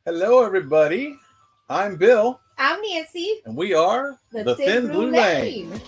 Hello, everybody. I'm Bill, I'm Nancy. and we are The Thin Blue Lane.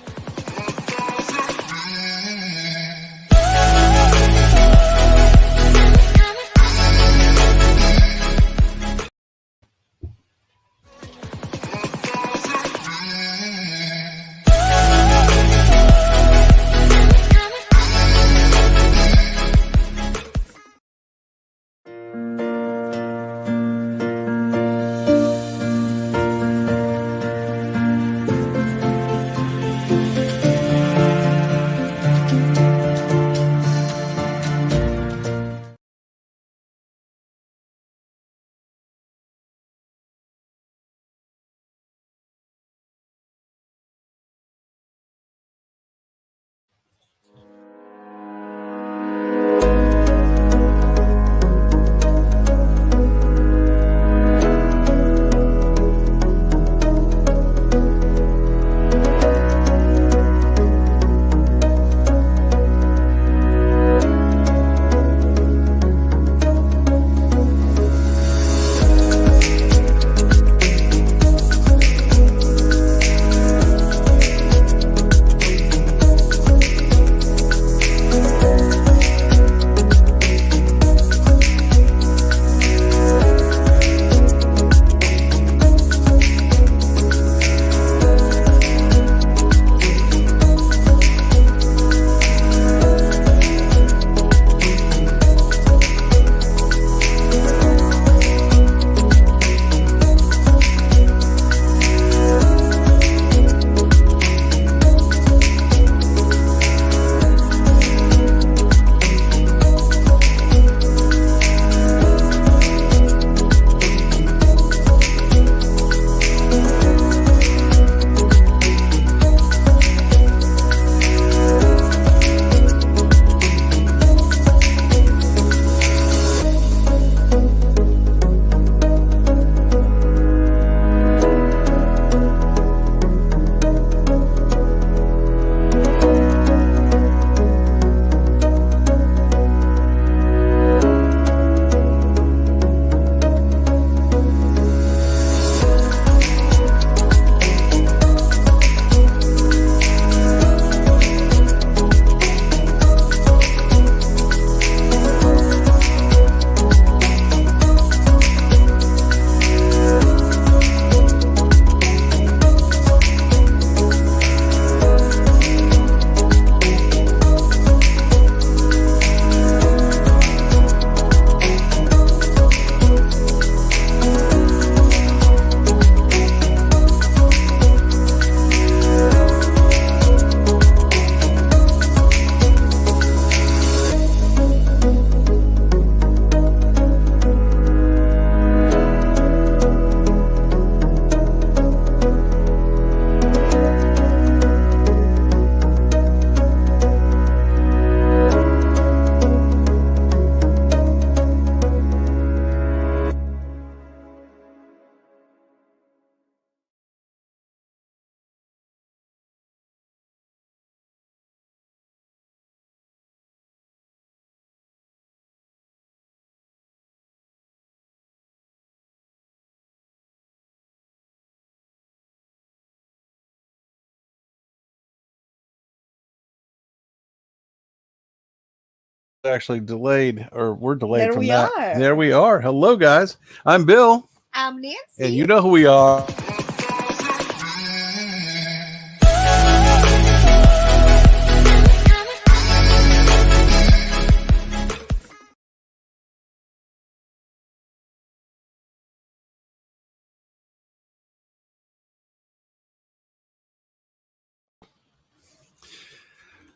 Actually delayed, or we're delayed There from we that. are. There we are. Hello, guys. I'm Bill, I'm Nancy. and you know who we are.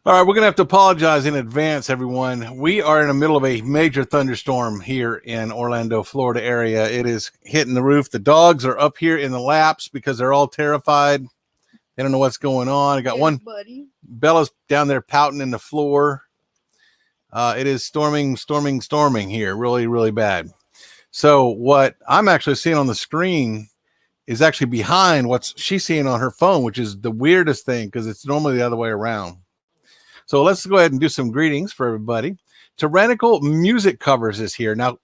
All right, we're going to have to apologize in advance, everyone. We are in the middle of a major thunderstorm here in Orlando, Florida area. It is hitting the roof. The dogs are up here in the laps because they're all terrified. They don't know what's going on. I got Yes, one. buddy. Bella's down there pouting in the floor. It is storming here. Really, really bad. So what I'm actually seeing on the screen is actually behind what she's seeing on her phone, which is the weirdest thing because it's normally the other way around. So let's go ahead and do some greetings for everybody. Tyrannical Music Covers is here. Now,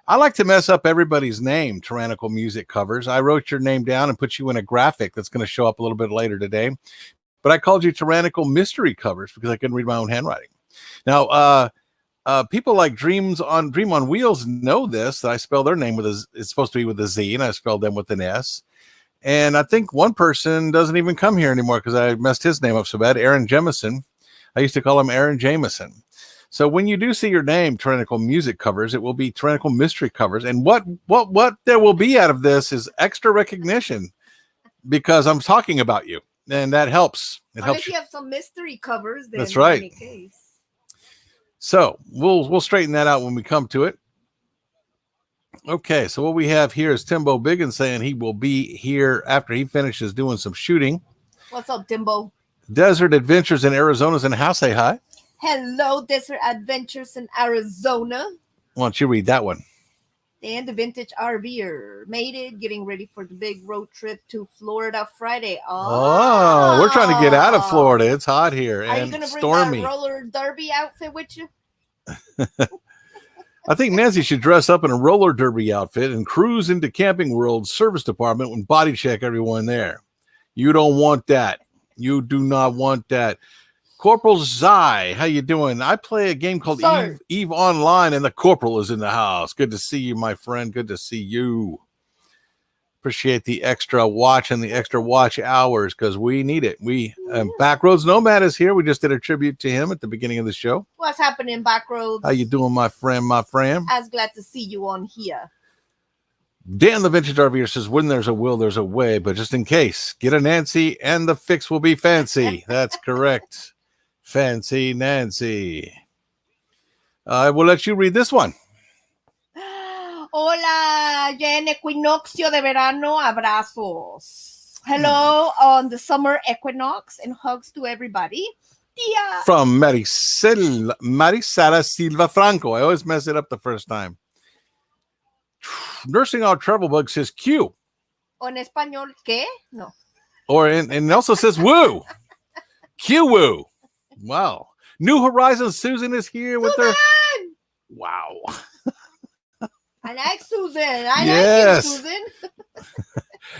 I like to mess up everybody's name, Tyrannical Music Covers. I wrote your name down and put you in a graphic that's going to show up a little bit later today. But I called you Tyrannical Mystery Covers because I couldn't read my own handwriting. Now, people like Dream on Wheels know this, that I spell their name with it's supposed to be with a Z, and I spelled them with an S. And I think one person doesn't even come here anymore because I messed his name up so bad, Aaron Jemison. I used to call him Aaron Jameson. So when you do see your name, Tyrannical Music Covers, it will be Tyrannical Mystery Covers. And what there will be out of this is extra recognition because I'm talking about you, and that helps. It helps. If you have some mystery covers, then that's right. In any case. So we'll straighten that out when we come to it. Okay, so what we have here is Timbo Biggins saying he will be here after he finishes doing some shooting. What's up, Timbo? Desert Adventures in Arizona's in the house. Say hi. Hello, Desert Adventures in Arizona. Why don't you read that one? And the Vintage RVer made it, getting ready for the big road trip to Florida Friday. Oh, we're trying to get out of Florida. It's hot here Are and you gonna bring stormy. that roller derby outfit with you? I think Nancy should dress up in a roller derby outfit and cruise into Camping World Service Department and body check everyone there. You don't want that. You do not want that. Corporal Zai, how you doing? I play a game called Eve Online, and the Corporal is in the house. Good to see you, my friend. Good to see you. Appreciate the extra watch and the extra watch hours because we need it. Backroads Nomad is here. We just did a tribute to him at the beginning of the show. What's happening, Backroads? How you doing, my friend, my friend? I was glad to see you on here. Dan the Vintage RVer says, when there's a will, there's a way. But just in case, get a Nancy and the fix will be fancy. That's correct. Fancy Nancy. I will let you read this one. Hola, ya en equinoccio de verano, abrazos. Hello on the summer equinox and hugs to everybody. Tia. From Marisela Silva Franco. I always mess it up the first time. Nursing Our Travel Bug says Q. En español, ¿qué? No. Or and it also says woo. Q woo. Wow. New Horizons Susan is here with her. Wow. I like Susan. I like you, Susan.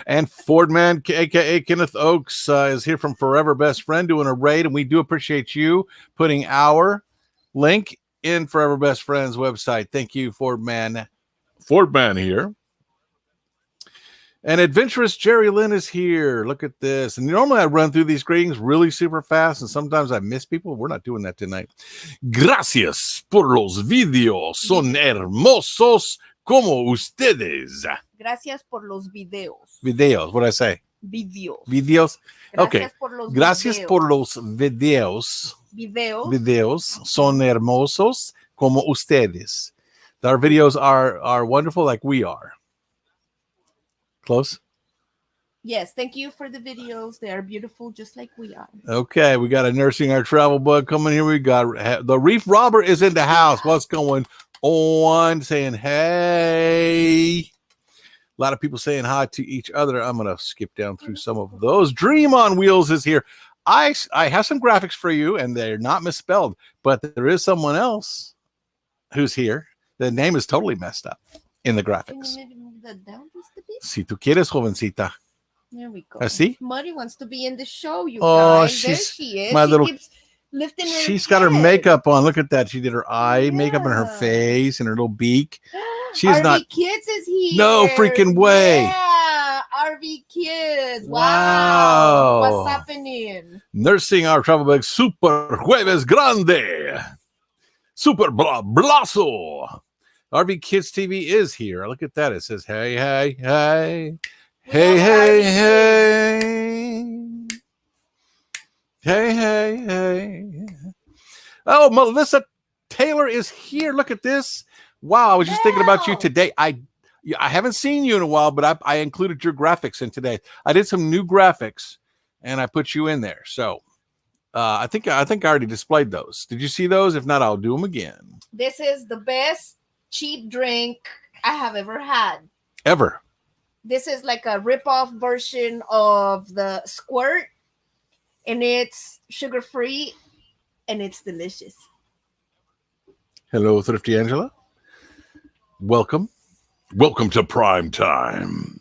And Fordman, a.k.a. Kenneth Oakes, is here from Forever Best Friend doing a raid, and we do appreciate you putting our link in Forever Best Friend's website. Thank you, Fordman. Fordman here. And Adventurous Jerry Lynn is here. Look at this. And normally I run through these greetings really super fast, and sometimes I miss people. We're not doing that tonight. Gracias por los videos. Son hermosos como ustedes. Gracias por los videos. Videos. What did I say? Videos. Videos. Okay. Gracias por los videos. Videos son hermosos como ustedes. Our videos are wonderful like we are. Close? Yes, thank you for the videos. They are beautiful just like we are. Okay, we got a Nursing Our Travel Bug coming here. We got the Reef Robber is in the house. What's going on? Saying hey. A lot of people saying hi to each other. I'm going to skip down through some of those. Dream on Wheels is here. I have some graphics for you, and they're not misspelled, but there is someone else who's here. The name is totally messed up in the graphics. Can you move that down just a bit? Si tú quieres, jovencita. There we go. Así? Muddy wants to be in the show, you guys. There she is. My little, keeps lifting her she's head. Got her makeup on. Look at that. She did her eye makeup and her face and her little beak. She's RV Kids is here. No freaking way. Yeah, RV Kids. Wow. What's happening? Nursing Our Travel Bag Super Jueves Grande. Super Blazo. RV Kids TV is here. Look at that. It says, hey, hey, hey. Hey, hey, hey. Hey, hey, hey. Oh, Melissa Taylor is here. Look at this. Wow, I was just thinking about you today. I haven't seen you in a while, but I included your graphics in today. I did some new graphics, and I put you in there. So I think I already displayed those. Did you see those? If not, I'll do them again. This is the best cheap drink I have ever had. Ever. This is like a rip-off version of the Squirt, and it's sugar-free, and it's delicious. Hello, Thrifty Angela. Welcome. Welcome to prime time.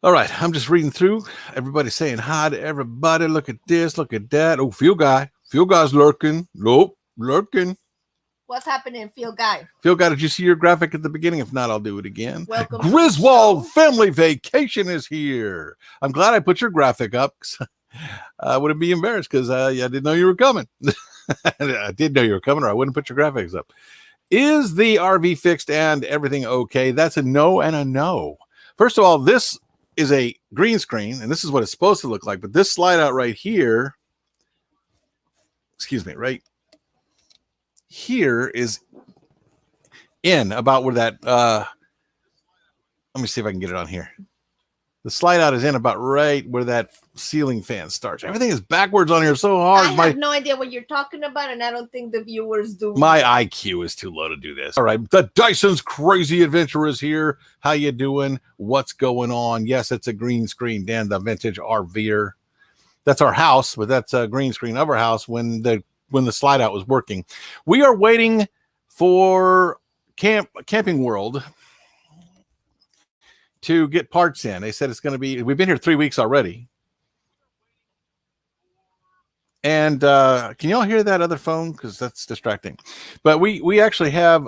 All right, I'm just reading through. Everybody saying hi to everybody. Look at this, look at that. Oh, Field Guy's lurking. Nope, lurking. What's happening, Field Guy? Field Guy, did you see your graphic at the beginning? If not, I'll do it again. Welcome. Griswold Family Vacation is here. I'm glad I put your graphic up. I wouldn't be embarrassed because I didn't know you were coming. I did know you were coming, or I wouldn't put your graphics up. Is the RV fixed and everything okay? That's a no and a no. First of all, this is a green screen, and this is what it's supposed to look like. But this slide out right here, right here is in about where that, let me see if I can get it on here. The slide out is in about right where that ceiling fan starts. Everything is backwards on here so hard. I have no idea what you're talking about, and I don't think the viewers do. My IQ is too low to do this. All right, the Dyson's Crazy Adventure is here. How you doing? What's going on? Yes, it's a green screen, Dan, the vintage RVer. That's our house, but that's a green screen of our house when the slide out was working. We are waiting for Camping World to get parts in. They said it's going to be, we've been here 3 weeks already. And can y'all hear that other phone? Because that's distracting. But we actually have,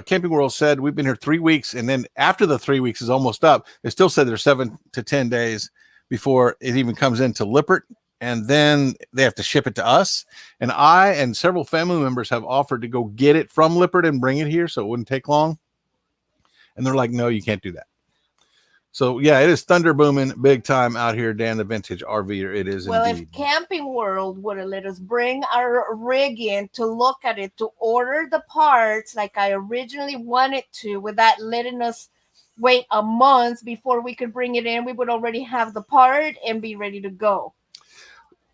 Camping World said we've been here 3 weeks. And then after the 3 weeks is almost up, they still said there's 7 to 10 days before it even comes into Lippert. And then they have to ship it to us. And I and several family members have offered to go get it from Lippert and bring it here so it wouldn't take long. And they're like, no, you can't do that. So, yeah, it is thunder booming big time out here, Dan, the vintage RV. It is. Well, indeed. If Camping World would have let us bring our rig in to look at it, to order the parts like I originally wanted to, without letting us wait a month before we could bring it in, we would already have the part and be ready to go.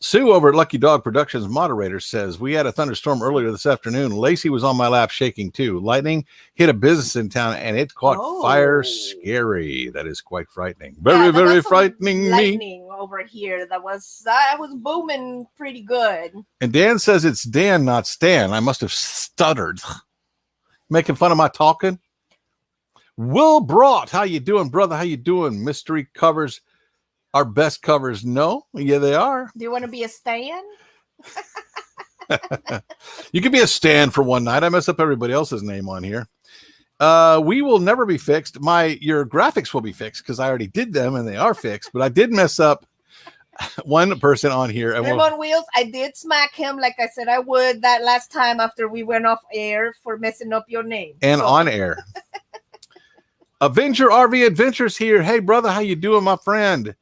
Sue over at Lucky Dog Productions moderator says, we had a thunderstorm earlier this afternoon. Lacey was on my lap shaking too. Lightning hit a business in town and it caught fire. Scary. That is quite frightening. Very frightening. Lightning over here. That was booming pretty good. And Dan says it's Dan, not Stan. I must have stuttered. Making fun of my talking. Will Brought, how you doing, brother? How you doing? Mystery covers. Our best covers, no. Yeah, they are. Do you want to be a Stan? You could be a Stan for one night. I mess up everybody else's name on here. We will never be fixed. Your graphics will be fixed because I already did them and they are fixed. But I did mess up one person on here. And on Wheels, I did smack him like I said I would that last time after we went off air for messing up your name. And on air. Avenger RV Adventures here. Hey, brother, how you doing, my friend?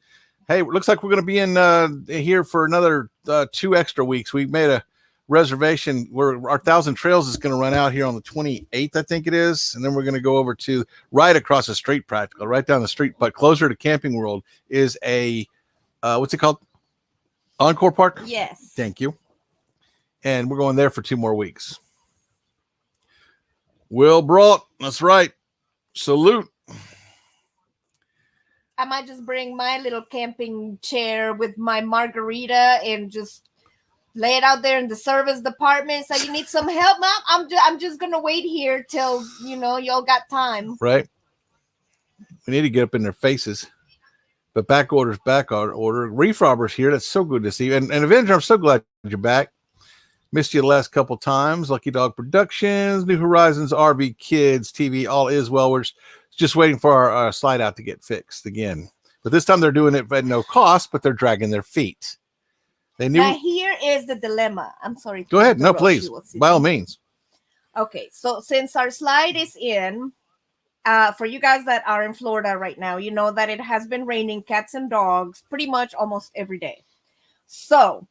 Hey, looks like we're going to be in here for another 2 extra weeks. We made a reservation where our 1,000 Trails is going to run out here on the 28th, I think it is. And then we're going to go over to right across the street, practical, right down the street, but closer to Camping World is a, what's it called? Encore Park? Yes. Thank you. And we're going there for 2 more weeks. Will Brought, that's right. Salute. I might just bring my little camping chair with my margarita and just lay it out there in the service department. So you need some help, Mom? I'm just gonna wait here till y'all got time. Right. We need to get up in their faces. But back order. Reef Robbers here. That's so good to see you. And Avenger, I'm so glad you're back. Missed you the last couple times. Lucky Dog Productions, New Horizons, RV Kids TV, all is well. We're just waiting for our slide out to get fixed again. But this time they're doing it at no cost, but they're dragging their feet. They knew. Now here is the dilemma. I'm sorry. Go ahead. No, please. By all means. Okay. So since our slide is in, for you guys that are in Florida right now, you know that it has been raining cats and dogs pretty much almost every day. So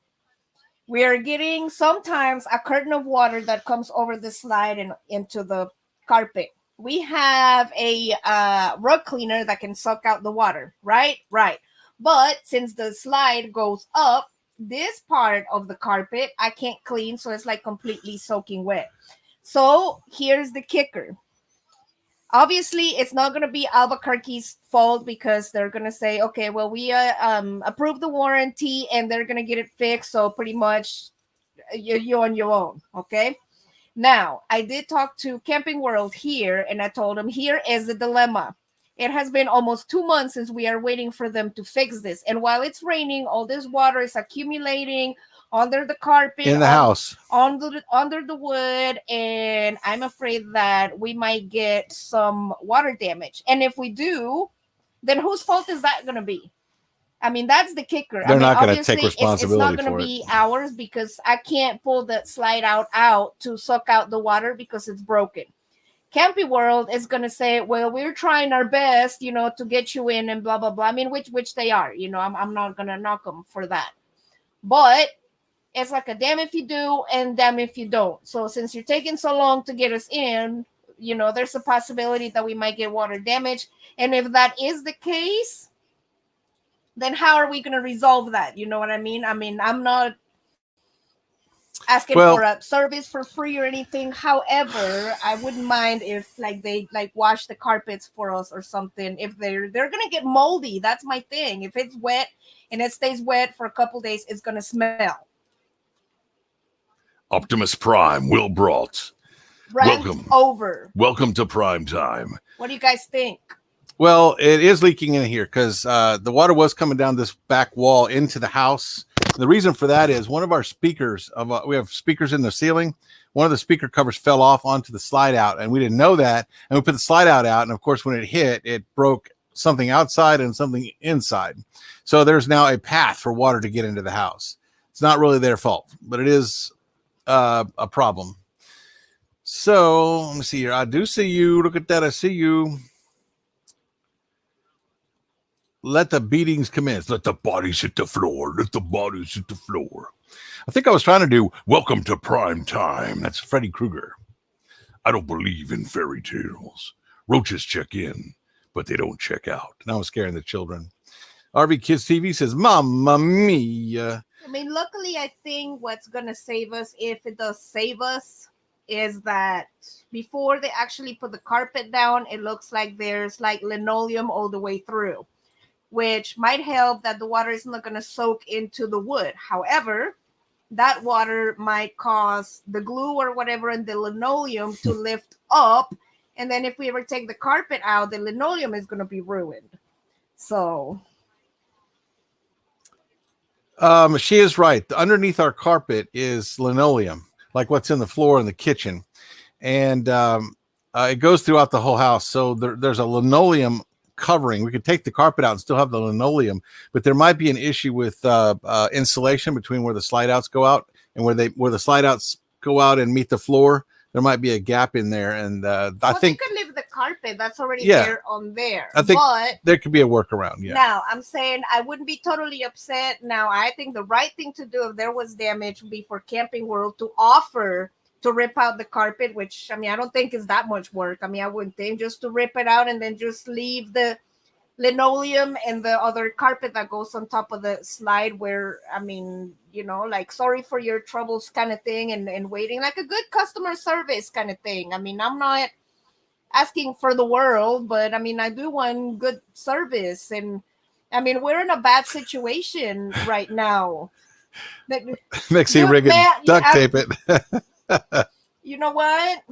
we are getting sometimes a curtain of water that comes over the slide and into the carpet. We have a rug cleaner that can suck out the water, right? Right. But since the slide goes up, this part of the carpet, I can't clean. So it's like completely soaking wet. So here's the kicker. Obviously, it's not going to be Albuquerque's fault because they're going to say, okay, well, we approve the warranty and they're going to get it fixed. So pretty much you're on your own. Okay. Now, I did talk to Camping World here, and I told them here is the dilemma. It has been almost 2 months since we are waiting for them to fix this. And while it's raining, all this water is accumulating under the carpet, in the house. under the wood, and I'm afraid that we might get some water damage. And if we do, then whose fault is that going to be? I mean, that's the kicker. They're I mean, not going to obviously, take responsibility it's not going for to it. be ours because I can't pull that slide out to suck out the water because it's broken. Campy World is going to say, well, we're trying our best, to get you in and blah, blah, blah. I mean, which they are, I'm not going to knock them for that. But it's like a damn if you do and damn if you don't. So since you're taking so long to get us in, there's a possibility that we might get water damage. And if that is the case, then how are we going to resolve that? You know what I mean? I mean, I'm not asking for a service for free or anything. However, I wouldn't mind if they wash the carpets for us or something. If they're going to get moldy, that's my thing. If it's wet and it stays wet for a couple days, it's going to smell. Optimus Prime, Will Brought. Welcome to Prime Time. What do you guys think? Well, it is leaking in here because the water was coming down this back wall into the house. The reason for that is one of our speakers, we have speakers in the ceiling. One of the speaker covers fell off onto the slide out, and we didn't know that. And we put the slide out, and of course, when it hit, it broke something outside and something inside. So there's now a path for water to get into the house. It's not really their fault, but it is a problem. So let me see here. I do see you. Look at that. I see you. Let the beatings commence. Let the bodies hit the floor. Let the bodies hit the floor. I think I was trying to do Welcome to Prime Time. That's Freddy Krueger. I don't believe in fairy tales. Roaches check in, but they don't check out. Now I'm scaring the children. RV Kids TV says, Mamma mia. I mean, luckily, I think what's going to save us, if it does save us, is that before they actually put the carpet down, it looks like there's linoleum all the way through, which might help that the water is not going to soak into the wood. However, that water might cause the glue or whatever in the linoleum to lift up. And then if we ever take the carpet out, the linoleum is going to be ruined. So... she is right. Underneath our carpet is linoleum, like what's in the floor in the kitchen. And it goes throughout the whole house. So there's a linoleum covering. We could take the carpet out and still have the linoleum, but there might be an issue with insulation between where the slide outs go out and where the slide outs go out and meet the floor. There might be a gap in there, and I think you could leave the carpet that's already there on there. I think there could be a workaround. Yeah. Now I'm saying I wouldn't be totally upset. Now I think the right thing to do if there was damage would be for Camping World to offer to rip out the carpet, which I mean I don't think is that much work. I mean I wouldn't think just to rip it out and then just leave the linoleum and the other carpet that goes on top of the slide where, I mean, sorry for your troubles kind of thing and waiting, like a good customer service kind of thing. I mean, I'm not asking for the world, but I mean, I do want good service. And I mean, we're in a bad situation right now. Mixie rig it, duct tape it. You know what?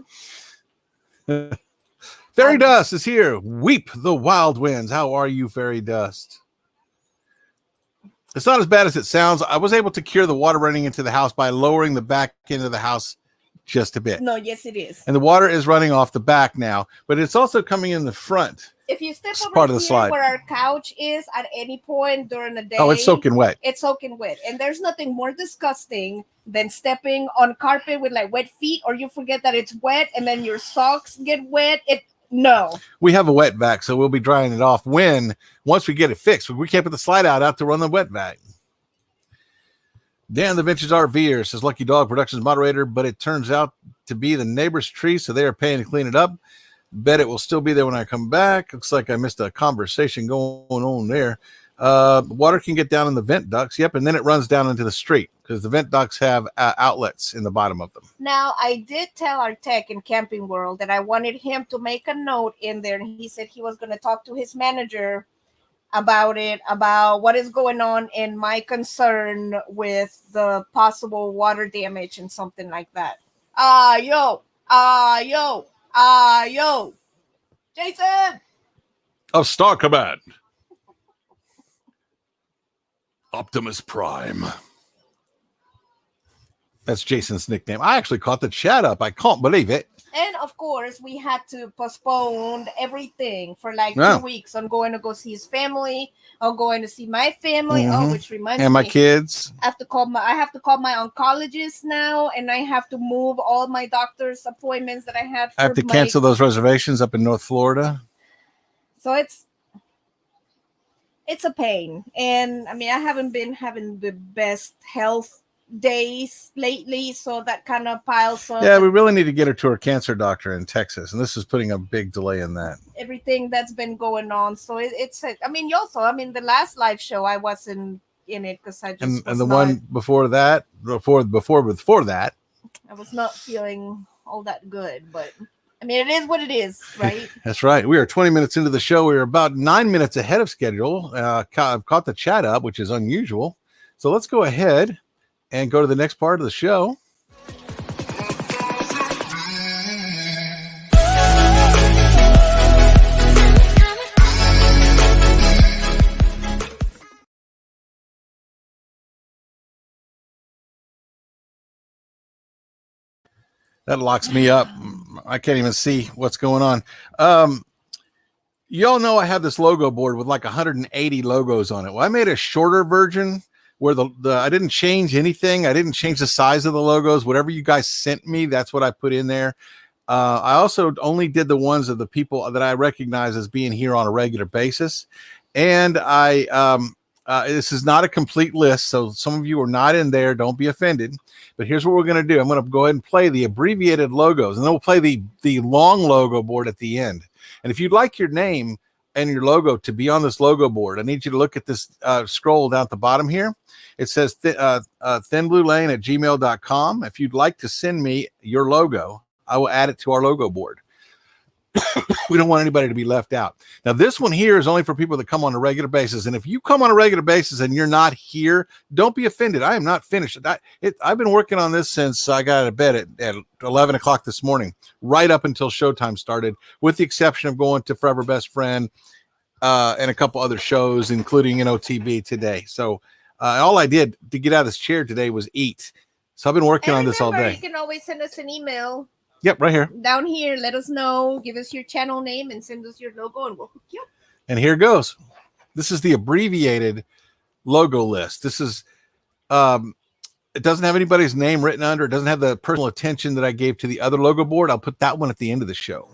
Fairy Dust is here. Weep the wild winds. How are you, Fairy Dust? It's not as bad as it sounds. I was able to cure the water running into the house by lowering the back end of the house just a bit. No, yes, it is. And the water is running off the back now, but it's also coming in the front. If you step over part of the slide where our couch is at any point during the day, it's soaking wet. It's soaking wet. And there's nothing more disgusting than stepping on carpet with wet feet, or you forget that it's wet and then your socks get wet. No. We have a wet vac, so we'll be drying it off once we get it fixed. We can't put the slide out to run the wet vac. Dan the Vintage RVer says Lucky Dog Productions moderator, but it turns out to be the neighbor's tree, so they are paying to clean it up. Bet it will still be there when I come back. Looks like I missed a conversation going on there. Water can get down in the vent ducts. Yep, and then it runs down into the street because the vent ducts have outlets in the bottom of them. Now, I did tell our tech in Camping World that I wanted him to make a note in there, and he said he was going to talk to his manager about it, about what is going on and my concern with the possible water damage and something like that. Yo. Yo. Jason. Of Star Command. Optimus Prime. That's Jason's nickname. I actually caught the chat up. I can't believe it. And of course, we had to postpone everything for like Yeah. 2 weeks. I'm going to go see his family. I'm going to see my family. Mhm. Oh, which reminds And my me, kids. I have to call my oncologist now, and I have to move all my doctor's appointments that I had. I have to for cancel those reservations up in North Florida. So it's a pain, and I mean I haven't been having the best health days lately, so that kind of piles up. Yeah, we really need to get her to her cancer doctor in Texas, and this is putting a big delay in that. Everything that's been going on, so it's. I mean, the last live show I wasn't in it because I just And the one before that, before that, I was not feeling all that good, but I mean, it is what it is, right? that's right. We are 20 minutes into the show. We are about 9 minutes ahead of schedule. I've caught the chat up, which is unusual. So let's go ahead and go to the next part of the show. That locks me up. I can't even see what's going on. Y'all know I have this logo board with like 180 logos on it. Well, I made a shorter version where the I didn't change anything. I didn't change the size of the logos. Whatever you guys sent me, that's what I put in there. I also only did the ones of the people that I recognize as being here on a regular basis. And this is not a complete list, so some of you are not in there. Don't be offended. But here's what we're going to do. I'm going to go ahead and play the abbreviated logos, and then we'll play the long logo board at the end. And if you'd like your name and your logo to be on this logo board, I need you to look at this scroll down at the bottom here. It says thinbluelane@gmail.com. If you'd like to send me your logo, I will add it to our logo board. We don't want anybody to be left out. Now, this one here is only for people that come on a regular basis. And if you come on a regular basis and you're not here, don't be offended. I am not finished. I've been working on this since I got out of bed at 11 o'clock this morning, right up until showtime started, with the exception of going to Forever Best Friend and a couple other shows, including TB today. So all I did to get out of this chair today was eat. So I've been working on this all day. You can always send us an email. Yep, right here. Down here, let us know, give us your channel name, and send us your logo, and we'll hook you up. And here goes. This is the abbreviated logo list. This is, it doesn't have anybody's name written under. It doesn't have the personal attention that I gave to the other logo board. I'll put that one at the end of the show.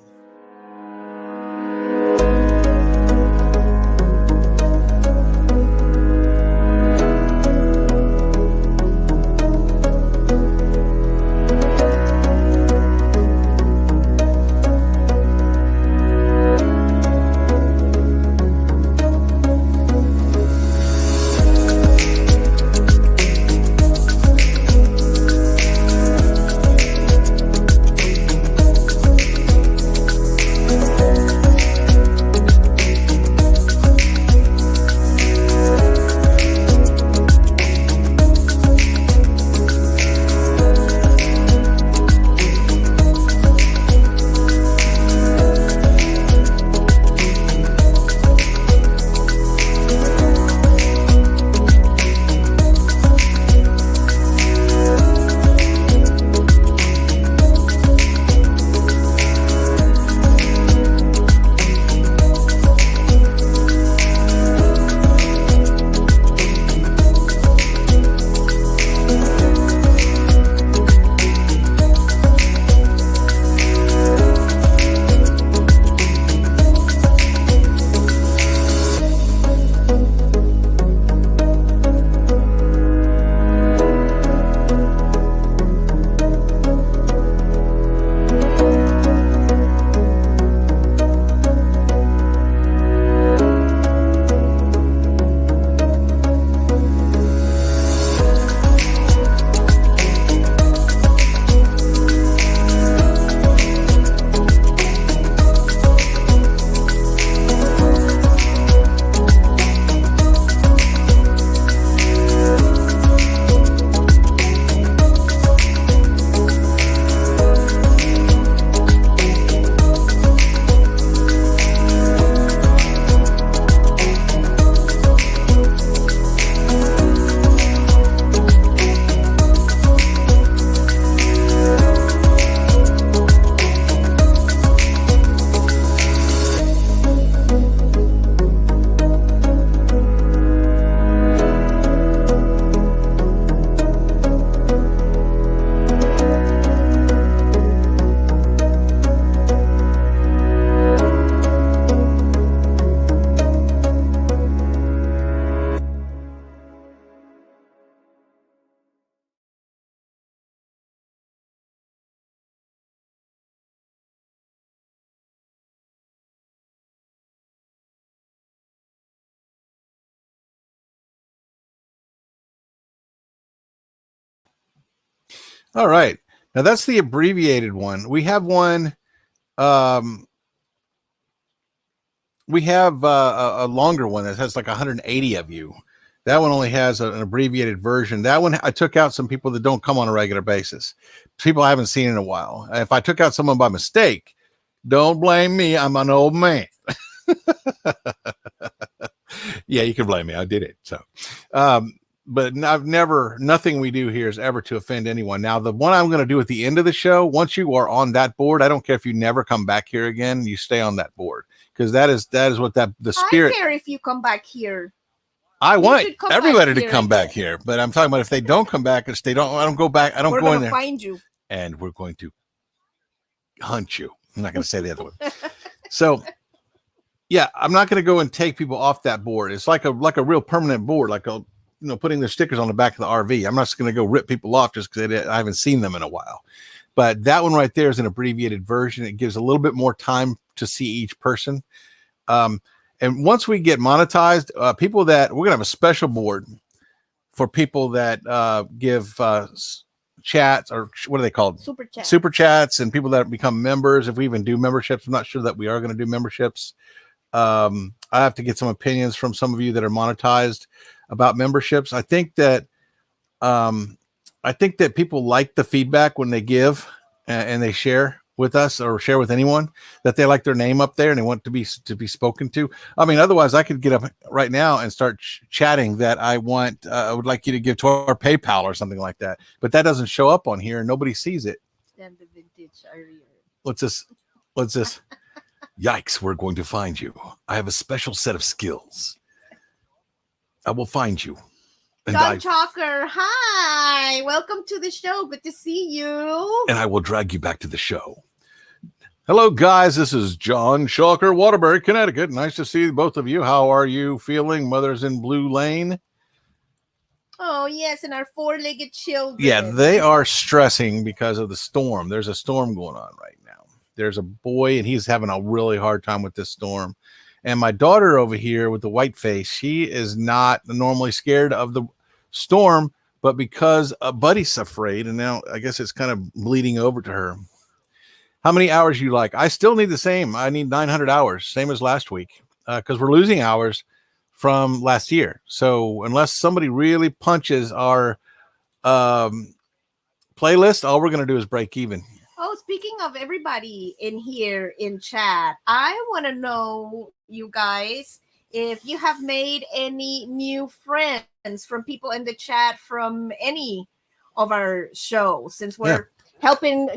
All right. Now that's the abbreviated one. We have one. We have a longer one that has like 180 of you. That one only has an abbreviated version. That one, I took out some people that don't come on a regular basis. People I haven't seen in a while. If I took out someone by mistake, don't blame me. I'm an old man. Yeah, you can blame me. I did it. So, but I've never, nothing we do here is ever to offend anyone. Now, the one I'm going to do at the end of the show, once you are on that board, I don't care if you never come back here again, you stay on that board. Because that is what the spirit. I care if you come back here. I want everybody to come back here, but I'm talking about if they don't come back, if they don't, I don't go back. I don't go in there. Find you, and we're going to hunt you. I'm not going to say the other one. So, yeah, I'm not going to go and take people off that board. It's like a real permanent board, like putting their stickers on the back of the RV. I'm not just going to go rip people off just because I haven't seen them in a while. But that one right there is an abbreviated version. It gives a little bit more time to see each person. And once we get monetized, people that we're going to have a special board for people that give chats, or what are they called? Super chats, and people that become members. If we even do memberships, I'm not sure that we are going to do memberships. I have to get some opinions from some of you that are monetized about memberships. I think that people like the feedback when they give and they share with us or share with anyone, that they like their name up there and they want to be spoken to. I mean, otherwise I could get up right now and start chatting that I would like you to give to our PayPal or something like that. But that doesn't show up on here and nobody sees it. Then the vintage area. Let's just yikes, we're going to find you. I have a special set of skills. I will find you. John Chalker, hi, welcome to the show. Good to see you. And I will drag you back to the show. Hello, guys. This is John Chalker, Waterbury, Connecticut. Nice to see both of you. How are you feeling? Mother's in Blue Lane. Oh, yes, and our four-legged children. Yeah, they are stressing because of the storm. There's a storm going on right now. There's a boy, and he's having a really hard time with this storm. And my daughter over here with the white face, she is not normally scared of the storm, but because Buddy's afraid, and now I guess it's kind of bleeding over to her. How many hours you like? I still need the same. I need 900 hours, same as last week, because we're losing hours from last year. So unless somebody really punches our playlist, all we're going to do is break even. Oh, speaking of everybody in here in chat, I want to know, you guys, if you have made any new friends from people in the chat from any of our shows, since we're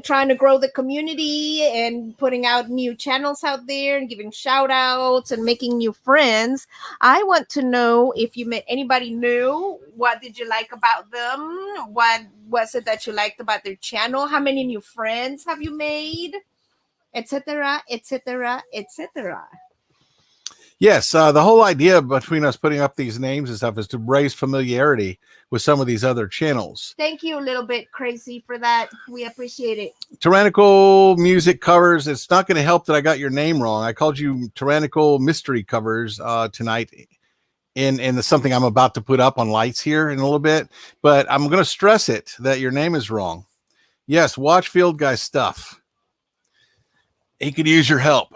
trying to grow the community and putting out new channels out there and giving shout outs and making new friends. I want to know if you met anybody new. What did you like about them? What was it that you liked about their channel? How many new friends have you made? Etc., etc., etc. Yes, the whole idea between us putting up these names and stuff is to raise familiarity with some of these other channels. Thank you, a little bit crazy, for that. We appreciate it. Tyrannical music covers. It's not going to help that I got your name wrong. I called you Tyrannical Mystery Covers tonight in something I'm about to put up on lights here in a little bit. But I'm going to stress it that your name is wrong. Yes, watch Field Guy stuff. He could use your help.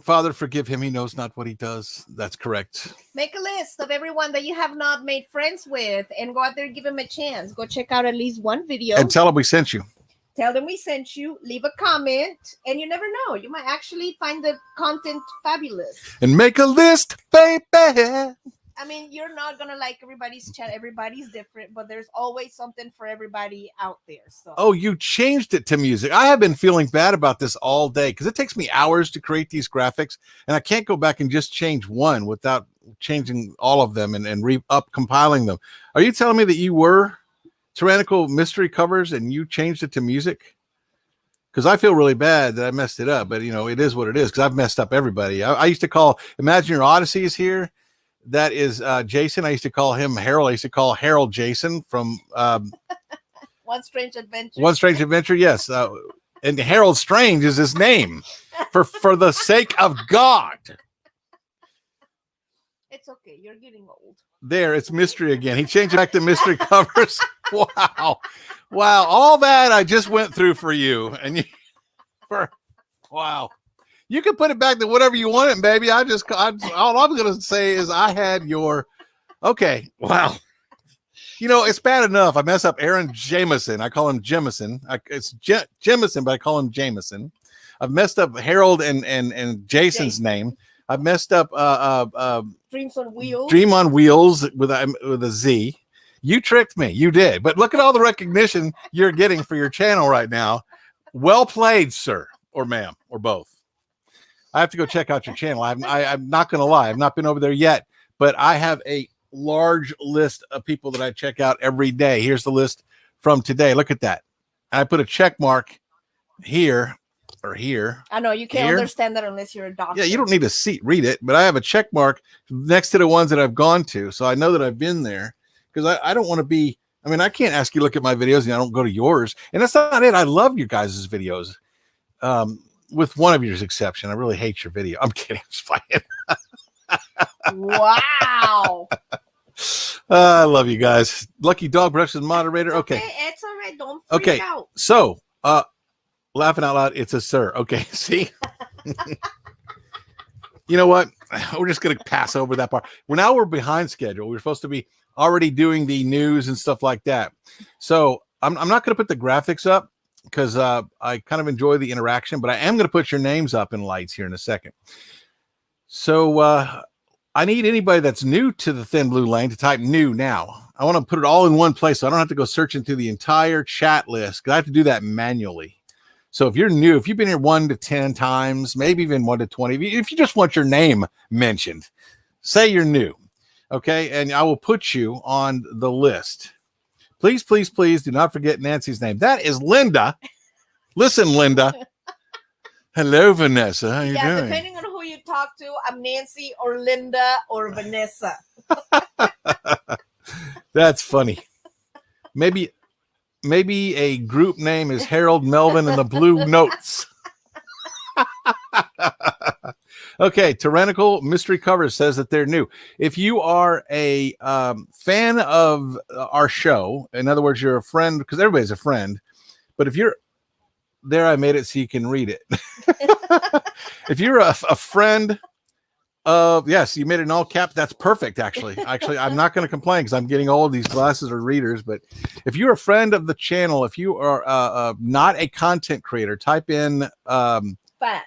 Father, forgive him. He knows not what he does. That's correct. Make a list of everyone that you have not made friends with and go out there and give them a chance. Go check out at least one video. And tell them we sent you. Tell them we sent you. Leave a comment. And you never know. You might actually find the content fabulous. And make a list, baby. I mean, you're not going to like everybody's chat. Everybody's different, but there's always something for everybody out there. So. Oh, you changed it to music. I have been feeling bad about this all day because it takes me hours to create these graphics, and I can't go back and just change one without changing all of them and compiling them. Are you telling me that you were Tyrannical Mystery Covers and you changed it to music? Because I feel really bad that I messed it up, but it is what it is because I've messed up everybody. I used to call Imagine Your Odyssey is here. That is Jason. I used to call him Harold. I used to call Harold Jason from One Strange Adventure. One Strange Adventure, yes. And Harold Strange is his name. For the sake of God. It's okay. You're getting old. There, it's mystery again. He changed it back to mystery covers. Wow. Wow. All that I just went through for you. And wow. You can put it back to whatever you want it, baby. All I'm going to say is I had your, okay. Wow. You know, it's bad enough. I mess up Aaron Jameson. I call him Jemison. It's Jemison, but I call him Jameson. I've messed up Harold and Jason's name. I've messed up Dreams on Wheels. Dream on Wheels with a Z. You tricked me. You did. But look at all the recognition you're getting for your channel right now. Well played, sir or ma'am, or both. I have to go check out your channel. I'm not going to lie. I've not been over there yet, but I have a large list of people that I check out every day. Here's the list from today. Look at that. I put a check mark here or here. I know you can't understand that unless you're a doctor. Yeah, you don't need to read it, but I have a check mark next to the ones that I've gone to. So I know that I've been there because I don't want to be, I mean, I can't ask you to look at my videos and I don't go to yours. And that's not it. I love you guys' videos. With one of your exception. I really hate your video. I'm kidding. I'm just playing. Wow. I love you guys. Lucky Dog Productions moderator. Okay. It's all right. Don't freak out. So, laughing out loud. It's a sir. Okay. See, you know what? We're just going to pass over that part. Now we're behind schedule. We're supposed to be already doing the news and stuff like that. So I'm not going to put the graphics up because I kind of enjoy the interaction, but I am going to put your names up in lights here in a second. So I need anybody that's new to the Thin Blue Lane to type new now. I want to put it all in one place so I don't have to go searching through the entire chat list because I have to do that manually. So if you're new, if you've been here 1 to 10 times, maybe even 1 to 20, if you just want your name mentioned, say you're new, okay? And I will put you on the list. Please, please, please do not forget Nancy's name. That is Linda. Listen, Linda. Hello, Vanessa. How you doing? Depending on who you talk to, I'm Nancy or Linda or Vanessa. That's funny. Maybe a group name is Harold Melvin and the Blue Notes. Okay, Tyrannical Mystery Covers says that they're new. If you are a fan of our show, in other words, you're a friend, because everybody's a friend, but if you're there, I made it so you can read it. If you're a friend of, yes, you made it in all caps. That's perfect, actually. I'm not going to complain because I'm getting all of these glasses or readers, but if you're a friend of the channel, if you are not a content creator, type in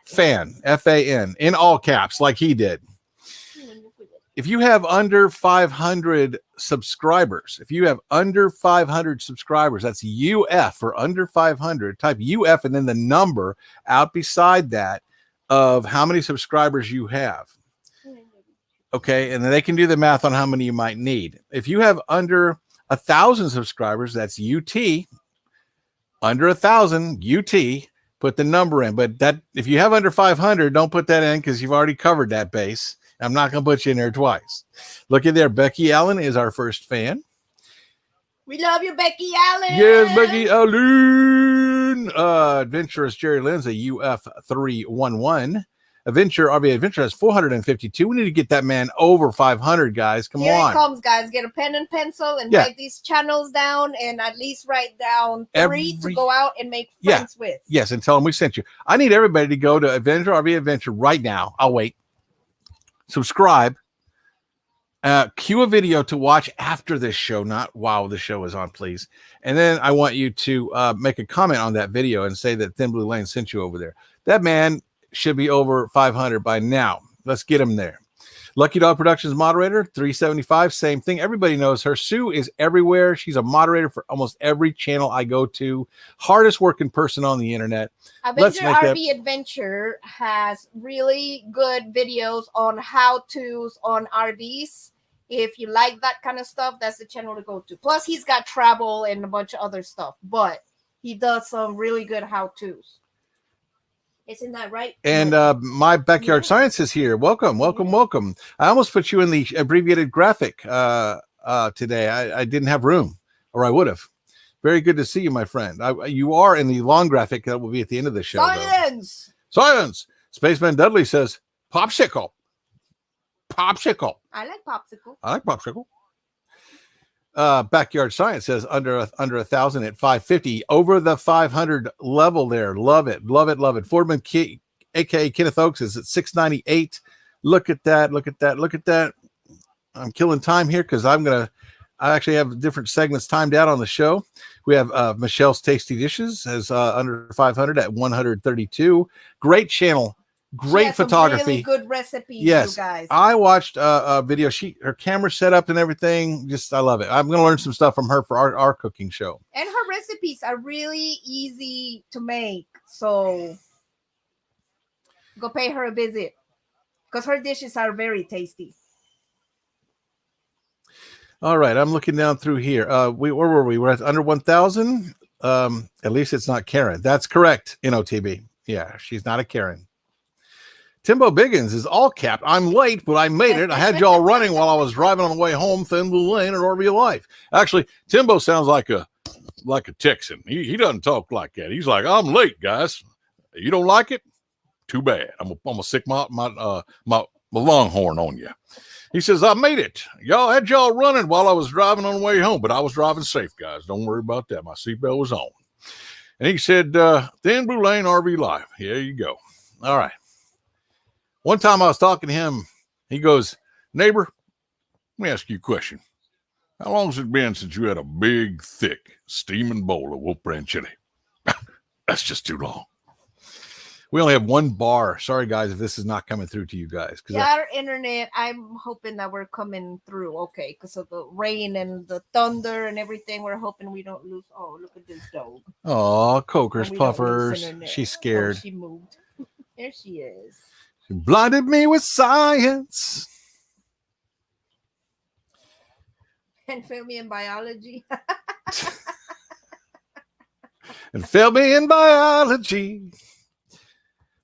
fan, F-A-N, in all caps, like he did. If you have under 500 subscribers, that's UF for under 500, type UF and then the number out beside that of how many subscribers you have. Okay, and then they can do the math on how many you might need. If you have under 1,000 subscribers, that's UT. Under 1,000, UT. Put the number in, but that if you have under 500, don't put that in because you've already covered that base. I'm not going to put you in there twice. Look at there. Becky Allen is our first fan. We love you, Becky Allen. Yes, Becky Allen. Adventurous Jerry Lindsay, UF311. RV Adventure has 452. We need to get that man over 500, guys. Come on. Here he comes, guys. Get a pen and pencil and write these channels down and at least write down three to go out and make friends with. Yes, and tell them we sent you. I need everybody to go to RV Adventure right now. I'll wait. Subscribe. Cue a video to watch after this show, not while the show is on, please. And then I want you to make a comment on that video and say that Thin Blue Lane sent you over there. That man should be over 500 by now. Let's get him there. Lucky Dog Productions moderator, 375, same thing. Everybody knows her. Sue is everywhere. She's a moderator for almost every channel I go to. Hardest working person on the internet. Avenger RV Adventure has really good videos on how-tos on RVs. If you like that kind of stuff, that's the channel to go to. Plus, he's got travel and a bunch of other stuff, but he does some really good how-tos. Isn't that right? And my backyard science is here. Welcome, welcome, welcome. I almost put you in the abbreviated graphic today. I didn't have room, or I would have. Very good to see you, my friend. You are in the long graphic that will be at the end of the show. Science! Though. Science! Spaceman Dudley says, popsicle. Popsicle. I like popsicle. I like popsicle. Backyard Science says under 1,000 at 550, over the 500 level there. Love it, love it, love it. Fordman aka Kenneth Oaks is at 698. Look at that, look at that, look at that. I'm killing time here because I actually have different segments timed out on the show. We have Michelle's Tasty Dishes as under 500 at 132. Great channel, great photography, really good recipes. Yes, you guys. I watched a video. Her camera set up and everything. Just I love it. I'm gonna learn some stuff from her for our cooking show. And her recipes are really easy to make, so go pay her a visit because her dishes are very tasty. All right, I'm looking down through here. Where were we? We're at under 1,000. At least it's not Karen. That's correct. NOTB. Yeah, she's not a Karen. Timbo Biggins is all capped. I'm late, but I made it. I had y'all running while I was driving on the way home, Thin Blue Lane at RV Life. Actually, Timbo sounds like a Texan. He doesn't talk like that. He's like, I'm late, guys. You don't like it? Too bad. I'm gonna stick my longhorn on you. He says, I made it. Y'all had y'all running while I was driving on the way home, but I was driving safe, guys. Don't worry about that. My seatbelt was on. And he said, Thin Blue Lane RV Life. Here you go. All right. One time I was talking to him. He goes, neighbor, let me ask you a question. How long has it been since you had a big, thick, steaming bowl of Wolf Brand chili? That's just too long. We only have one bar. Sorry, guys, if this is not coming through to you guys. Yeah, our internet, I'm hoping that we're coming through okay because of the rain and the thunder and everything. We're hoping we don't lose. Oh, look at this dog. Oh, Cokers, Puffers. She's scared. Oh, she moved. There she is. She blinded me with science. And failed me in biology. And failed me in biology.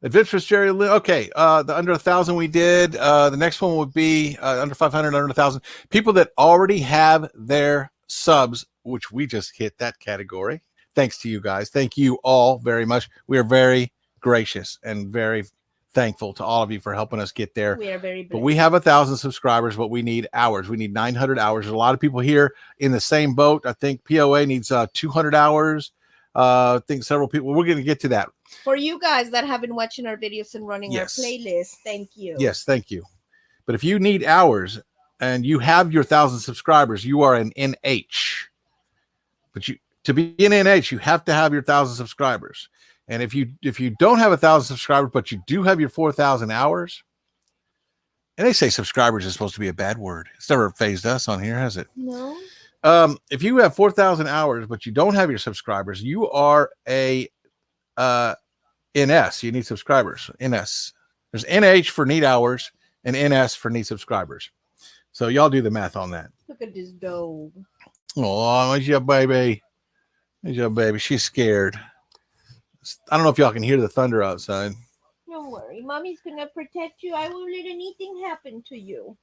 Adventurous Jerry Lynn. Okay, the under 1,000 we did. The next one would be under 500, under 1,000. People that already have their subs, which we just hit that category. Thanks to you guys. Thank you all very much. We are very gracious and very thankful to all of you for helping us get there. We are very blessed. But we have 1,000 subscribers, but we need hours. We need 900 hours. There's a lot of people here in the same boat. I think POA needs 200 hours. I think several people. We're going to get to that. For you guys that have been watching our videos and running Yes. our playlist, thank you. Yes, thank you. But if you need hours and you have your 1,000 subscribers, you are an NH. But to be an NH, you have to have your 1,000 subscribers. And if you don't have 1,000 subscribers, but you do have your 4,000 hours, and they say subscribers is supposed to be a bad word. It's never phased us on here, has it? No. If you have 4,000 hours, but you don't have your subscribers, you are a NS. You need subscribers. NS. There's NH for need hours and NS for need subscribers. So y'all do the math on that. Look at this dog. Oh, there's your baby. There's your baby. She's scared. I don't know if y'all can hear the thunder outside. Don't worry. Mommy's going to protect you. I won't let anything happen to you.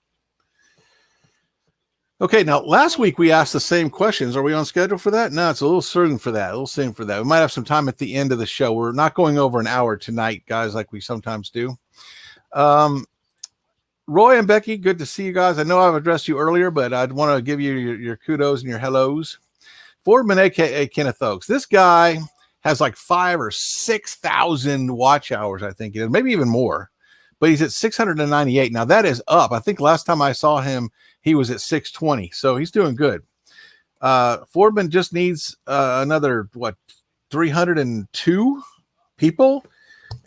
Okay, now last week we asked the same questions. Are we on schedule for that? No, it's a little soon for that. A little soon for that. We might have some time at the end of the show. We're not going over an hour tonight, guys, like we sometimes do. Roy and Becky, good to see you guys. I know I've addressed you earlier, but I'd want to give you your kudos and your hellos. Fordman, aka Kenneth Oaks. This guy has like 5,000 or 6,000 watch hours, I think it is, maybe even more. But he's at 698. Now that is up. I think last time I saw him, he was at 620. So he's doing good. Fordman just needs another 302 people,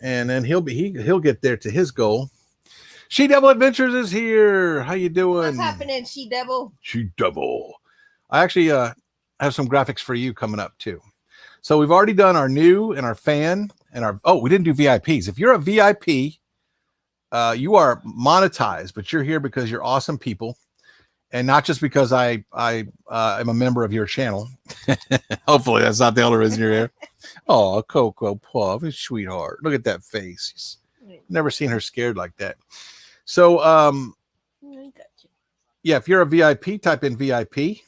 and then he'll get there to his goal. She Devil Adventures is here. How you doing? What's happening, She Devil? She devil. I actually have some graphics for you coming up too. So we've already done our new and our fan and our we didn't do VIPs. If you're a VIP, you are monetized, but you're here because you're awesome people, and not just because I am a member of your channel. Hopefully that's not the only reason you're here. Oh, Coco Puff, his sweetheart. Look at that face. Never seen her scared like that. So yeah, if you're a VIP, type in VIP.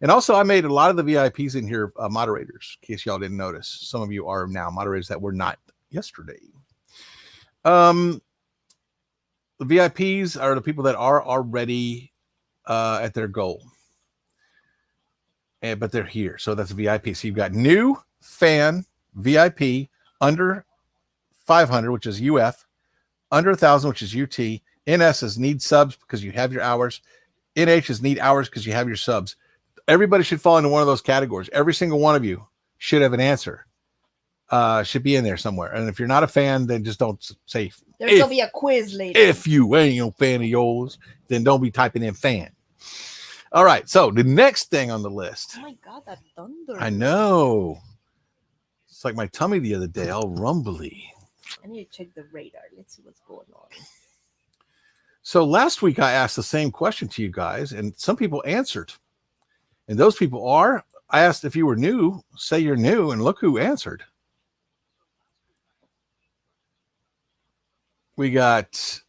And also, I made a lot of the VIPs in here moderators, in case y'all didn't notice. Some of you are now moderators that were not yesterday. The VIPs are the people that are already at their goal. but they're here. So that's VIP. So you've got new, fan, VIP, under 500, which is UF, under 1,000, which is UT. NS is need subs because you have your hours. NH is need hours because you have your subs. Everybody should fall into one of those categories. Every single one of you should have an answer. Should be in there somewhere. And if you're not a fan, then just don't say. There's going to be a quiz later. If you ain't no fan of yours, then don't be typing in fan. All right. So the next thing on the list. Oh my God, that thunder. I know. It's like my tummy the other day, all rumbly. I need to check the radar. Let's see what's going on. So last week I asked the same question to you guys, and some people answered. And those people are, I asked if you were new, say you're new, and look who answered. We got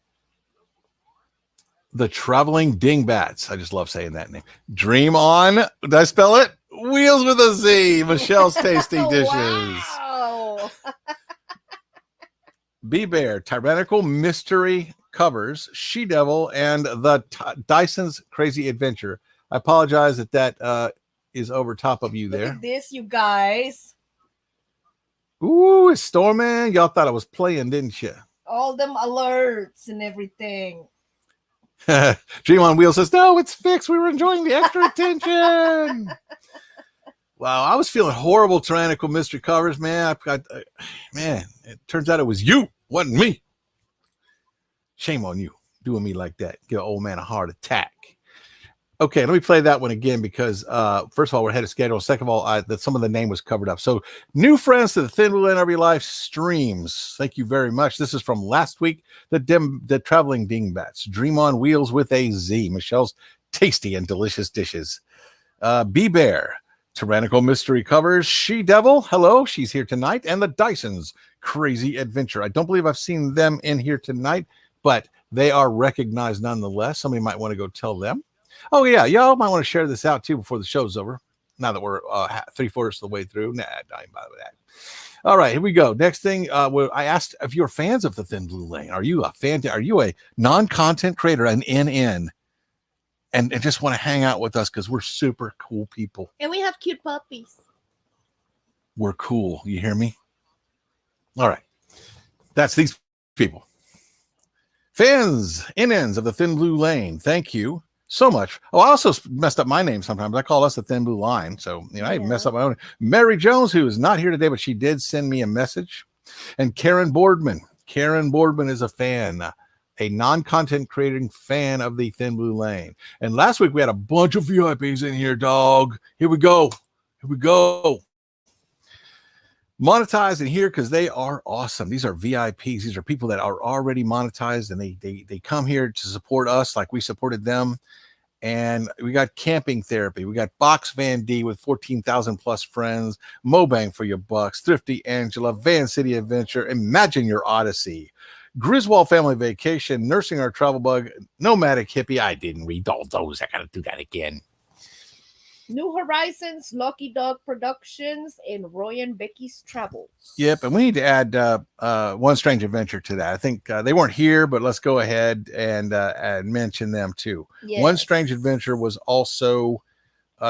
the Traveling Dingbats. I just love saying that name. Dream On. Did I spell it? Wheels with a Z. Michelle's Tasty Dishes. Wow. B-Bear, Tyrannical Mystery Covers, She-Devil, and the Dyson's Crazy Adventure. I apologize that is over top of you Look there. at this, you guys. Ooh, it's storming. Y'all thought I was playing, didn't you? All them alerts and everything. Dream on Wheels says, no, it's fixed. We were enjoying the extra attention. Wow, I was feeling horrible. Tyrannical Mystery Covers, man. Man, it turns out it was you, wasn't me. Shame on you doing me like that. Give an old man a heart attack. Okay, let me play that one again because, first of all, we're ahead of schedule. Second of all, some of the name was covered up. So, new friends to the Thin Blue Line Every Life streams. Thank you very much. This is from last week. The Traveling Dingbats. Dream on Wheels with a Z. Michelle's Tasty and Delicious Dishes. B-Bear. Tyrannical Mystery Covers. She-Devil. Hello, she's here tonight. And the Dyson's Crazy Adventure. I don't believe I've seen them in here tonight, but they are recognized nonetheless. Somebody might want to go tell them. Oh, yeah. Y'all might want to share this out, too, before the show's over. Now that we're 3/4 of the way through. Nah, I ain't bother with that. All right, here we go. Next thing, I asked if you're fans of the Thin Blue Lane. Are you a fan? Are you a non-content creator, an NN, and just want to hang out with us because we're super cool people? And we have cute puppies. We're cool. You hear me? All right. That's these people. Fans, NNs of the Thin Blue Lane. Thank you so much. Oh, I also messed up my name sometimes. I call us the Thin Blue Line. So, I mess up my own. Mary Jones, who is not here today, but she did send me a message. And Karen Boardman. Karen Boardman is a fan, a non-content creating fan of the Thin Blue Lane. And last week we had a bunch of VIPs in here, dog. Here we go. Here we go. Monetized in here because they are awesome. These are VIPs. These are people that are already monetized, and they come here to support us like we supported them. And we got Camping Therapy. We got Box Van D with 14,000 plus friends. Mobang for your bucks. Thrifty Angela. Van City Adventure. Imagine Your Odyssey. Griswold Family Vacation. Nursing Our Travel Bug. Nomadic Hippie. I didn't read all those. I got to do that again. New Horizons, Lucky Dog Productions, and Roy and Becky's Travels. Yep, and we need to add One Strange Adventure to that. I think they weren't here, but let's go ahead and mention them too. Yes. One Strange Adventure was also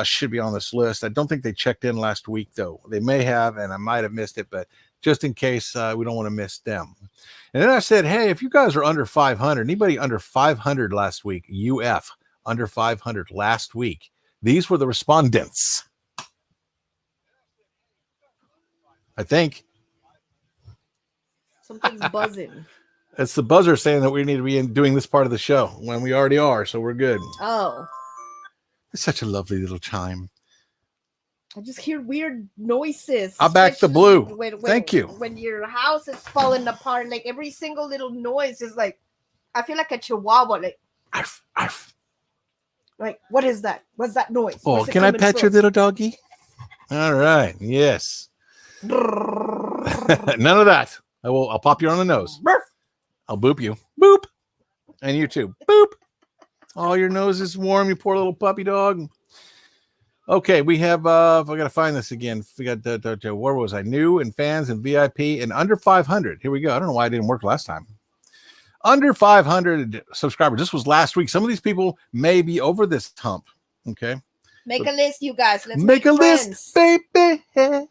should be on this list. I don't think they checked in last week, though. They may have, and I might have missed it, but just in case we don't want to miss them. And then I said, hey, if you guys are under 500, anybody under 500 last week, UF, under 500 last week, these were the respondents. I think. Something's buzzing. It's the buzzer saying that we need to be doing this part of the show when we already are, so we're good. Oh. It's such a lovely little chime. I just hear weird noises. I'll back the blue. Thank you. When your house is falling apart, like every single little noise is like, I feel like a chihuahua, like, arf, arf. Like, what is that? What's that noise? Oh, can I pet your little doggy? All right. Yes. None of that. I'll pop you on the nose. I'll boop you. Boop. And you too. Boop. Oh, your nose is warm, you poor little puppy dog. Okay, we have I gotta find this again. We got where was I? New and fans and VIP and under 500. Here we go. I don't know why it didn't work last time. Under 500 subscribers. This was last week. Some of these people may be over this hump. Okay. Make a list, you guys. Let's Make a friends. list, baby.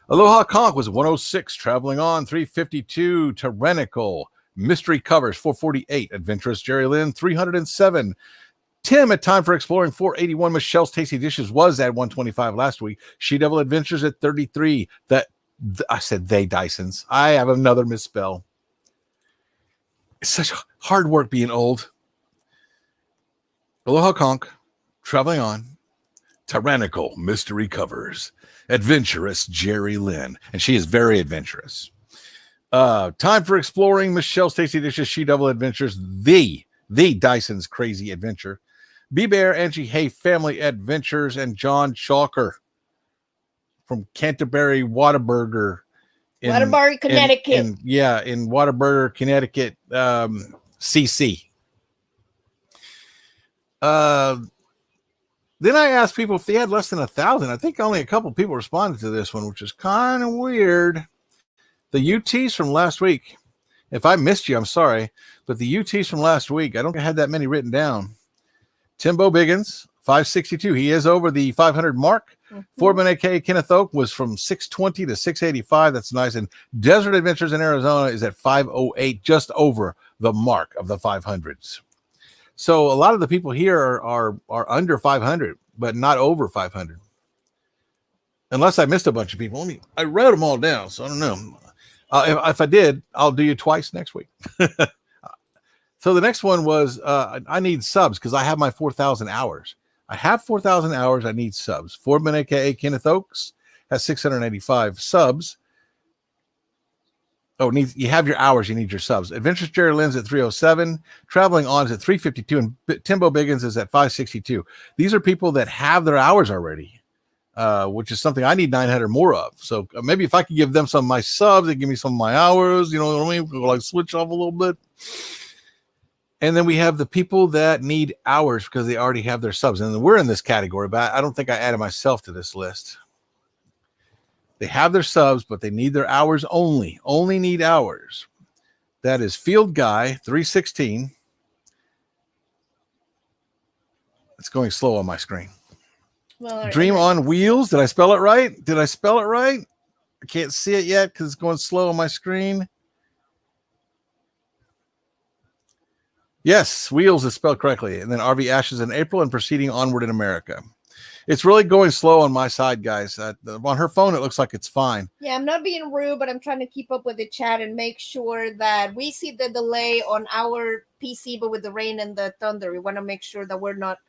Aloha Conch was 106, traveling on 352. Tyrannical Mystery Covers 448. Adventurous Jerry Lynn 307. Tim at Time for Exploring 481. Michelle's Tasty Dishes was at 125 last week. She Devil Adventures at 33. I said they Dysons. I have another misspell. It's such hard work being old. Aloha Conch, traveling on. Tyrannical Mystery Covers. Adventurous Jerry Lynn. And she is very adventurous. Time for Exploring. Michelle's Tasty Dishes. She Devil Adventures. The Dyson's Crazy Adventure. B-Bear, Angie Hay, Family Adventures, and John Chalker from Canterbury Whataburger. Waterbury, Connecticut. In Whataburger, Connecticut, CC. Then I asked people if they had less than 1,000. I think only a couple people responded to this one, which is kind of weird. The UTs from last week. If I missed you, I'm sorry. But the UTs from last week, I don't think I had that many written down. Timbo Biggins, 562. He is over the 500 mark. Foreman, a.k.a. Kenneth Oak, was from 620 to 685. That's nice. And Desert Adventures in Arizona is at 508, just over the mark of the 500s. So a lot of the people here are under 500, but not over 500. Unless I missed a bunch of people. I wrote them all down, so I don't know. If I did, I'll do you twice next week. So the next one was I need subs because I have my 4,000 hours. I have 4,000 hours. I need subs. Foreman, a.k.a. Kenneth Oaks, has 685 subs. Oh, you have your hours. You need your subs. Adventures Jerry Lynn's at 307. Traveling On is at 352. And Timbo Biggins is at 562. These are people that have their hours already, which is something I need 900 more of. So maybe if I could give them some of my subs, they give me some of my hours. You know what I mean? We'll like switch off a little bit. And then we have the people that need hours because they already have their subs. And we're in this category, but I don't think I added myself to this list. They have their subs, but they need their hours only. Only need hours. That is Field Guy, 316. It's going slow on my screen. Well, Dream on Wheels. Did I spell it right? I can't see it yet because it's going slow on my screen. Yes, Wheels is spelled correctly. And then RV Ashes in April and Proceeding Onward in America. It's really going slow on my side, guys. On her phone, it looks like it's fine. Yeah, I'm not being rude, but I'm trying to keep up with the chat and make sure that we see the delay on our PC, but with the rain and the thunder, we want to make sure that we're not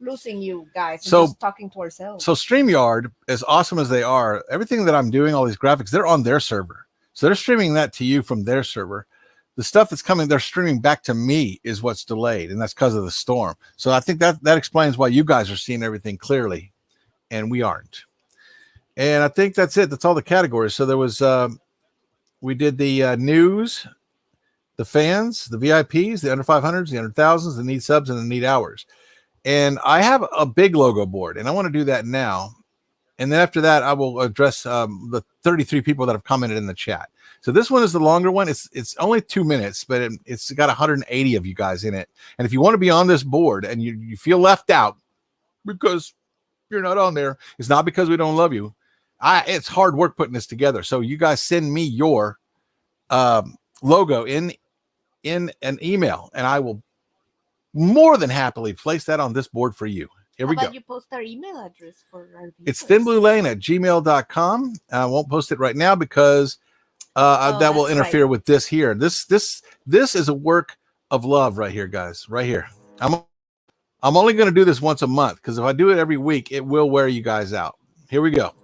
losing you guys. So just talking to ourselves. So StreamYard, as awesome as they are, everything that I'm doing, all these graphics, they're on their server. So they're streaming that to you from their server. The stuff that's coming, they're streaming back to me is what's delayed, and that's because of the storm. So I think that explains why you guys are seeing everything clearly, and we aren't. And I think that's it. That's all the categories. So there was, we did the news, the fans, the VIPs, the under 500s, the under 1000s, the need subs, and the need hours. And I have a big logo board, and I want to do that now. And then after that, I will address the 33 people that have commented in the chat. So this one is the longer one. It's only 2 minutes, but it's got 180 of you guys in it. And if you want to be on this board and you feel left out because you're not on there, it's not because we don't love you. It's hard work putting this together. So you guys send me your logo in an email, and I will more than happily place that on this board for you. Here we go. You post our email address for our viewers? It's thinbluelane@gmail.com. I won't post it right now because that will interfere with this here. This is a work of love right here, guys. Right here. I'm only going to do this once a month because if I do it every week, it will wear you guys out. Here we go.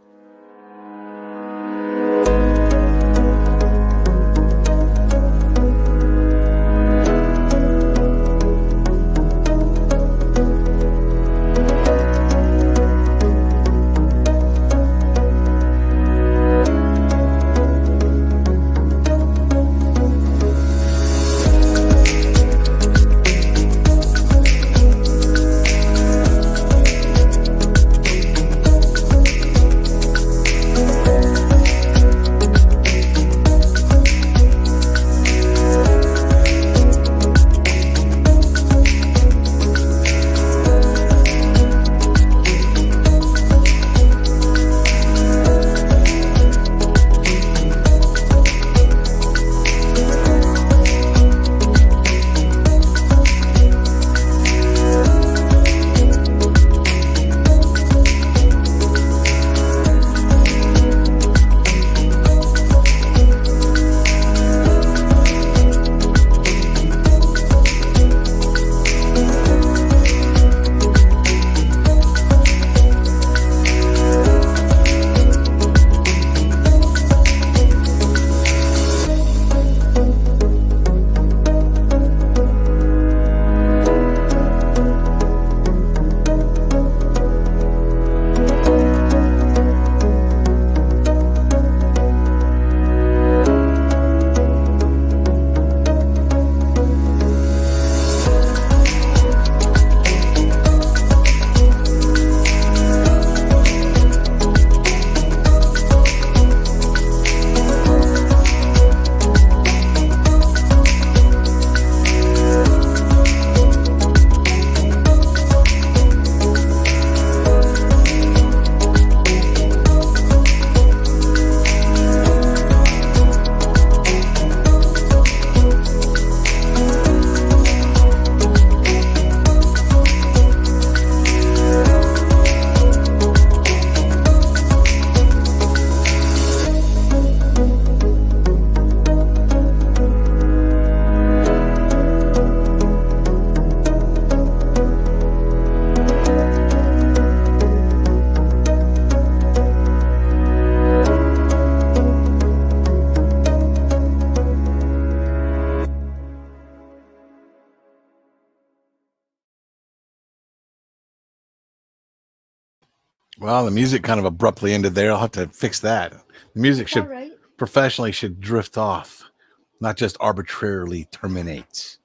Well, the music kind of abruptly ended there. I'll have to fix that. The music It's all should right. professionally should drift off, not just arbitrarily terminate.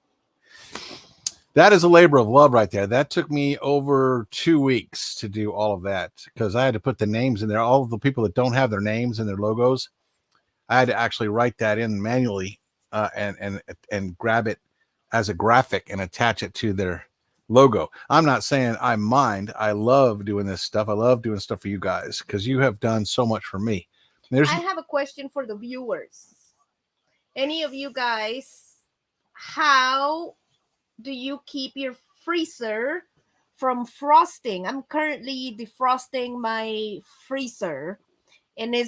That is a labor of love right there. That took me over 2 weeks to do all of that because I had to put the names in there. All of the people that don't have their names and their logos, I had to actually write that in manually and grab it as a graphic and attach it to their logo. I'm not saying I mind. I love doing this stuff. I love doing stuff for you guys because you have done so much for me. There's I have a question for the viewers. Any of you guys, how do you keep your freezer from frosting? I'm currently defrosting my freezer, and I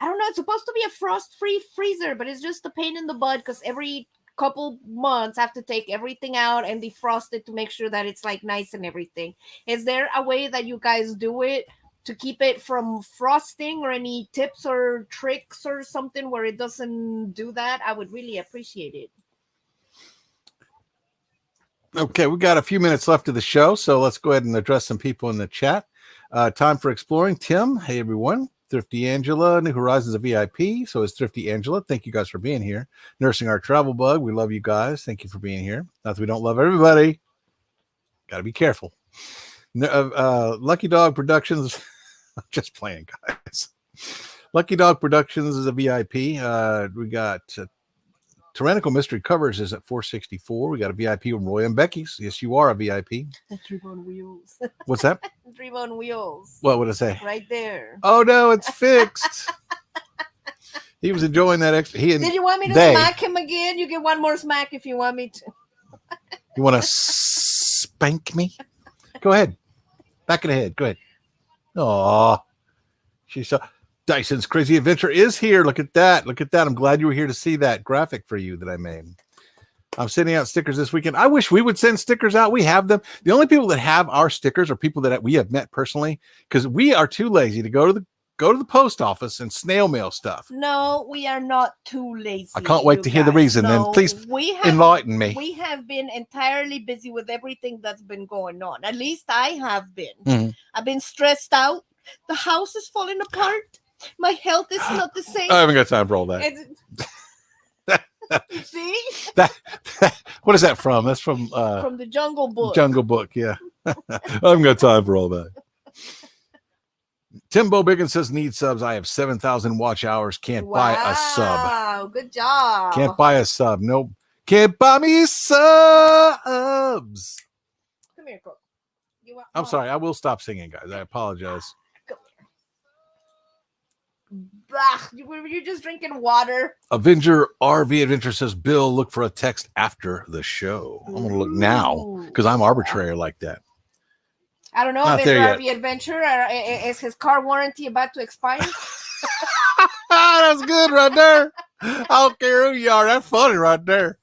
don't know, it's supposed to be a frost-free freezer, but it's just a pain in the butt because every couple months I have to take everything out and defrost it to make sure that it's like nice and everything. Is there a way that you guys do it to keep it from frosting, or any tips or tricks or something where it doesn't do that? I would really appreciate it. okay. We got a few minutes left of the show, so let's go ahead and address some people in the chat. Time for exploring. Tim, hey everyone. Thrifty Angela, New Horizons of VIP. So is Thrifty Angela. Thank you guys for being here. Nursing Our Travel Bug. We love you guys. Thank you for being here. Not that we don't love everybody. Got to be careful. Lucky Dog Productions. I'm just playing, guys. Lucky Dog Productions is a VIP. We got Tyrannical Mystery Covers is at 464. We got a VIP from Roy and Becky's. Yes, you are a VIP. Dream on wheels. What's that? Dream on wheels. What would I say? Right there. Oh no, it's fixed. He was enjoying that extra. Did you want me to smack him again? You get one more smack if you want me to. You want to spank me? Go ahead. Back of the head. Go ahead. Aw. She saw Dyson's Crazy Adventure is here. Look at that. Look at that. I'm glad you were here to see that graphic for you that I made. I'm sending out stickers this weekend. I wish we would send stickers out. We have them. The only people that have our stickers are people that we have met personally, because we are too lazy to go to the post office and snail mail stuff. No, we are not too lazy. I can't wait to hear the reason. Then please enlighten me. We have been entirely busy with everything that's been going on. At least I have been. Mm-hmm. I've been stressed out. The house is falling apart. My health is not the same. I haven't got time for all that. You see? What is that from? That's from the Jungle Book. Jungle Book, yeah. I haven't got time for all that. Timbo Biggins says, need subs. I have 7,000 watch hours. Can't buy a sub. Wow, good job. Can't buy a sub. Nope. Can't buy me subs. Come here, Cook. I'm sorry. I will stop singing, guys. I apologize. Bah, you're just drinking water. Avenger RV Adventure says, Bill, look for a text after the show. I'm going to look now because I'm arbitrary like that. I don't know. Avenger RV Adventure, is his car warranty about to expire? That's good right there. I don't care who you are. That's funny right there.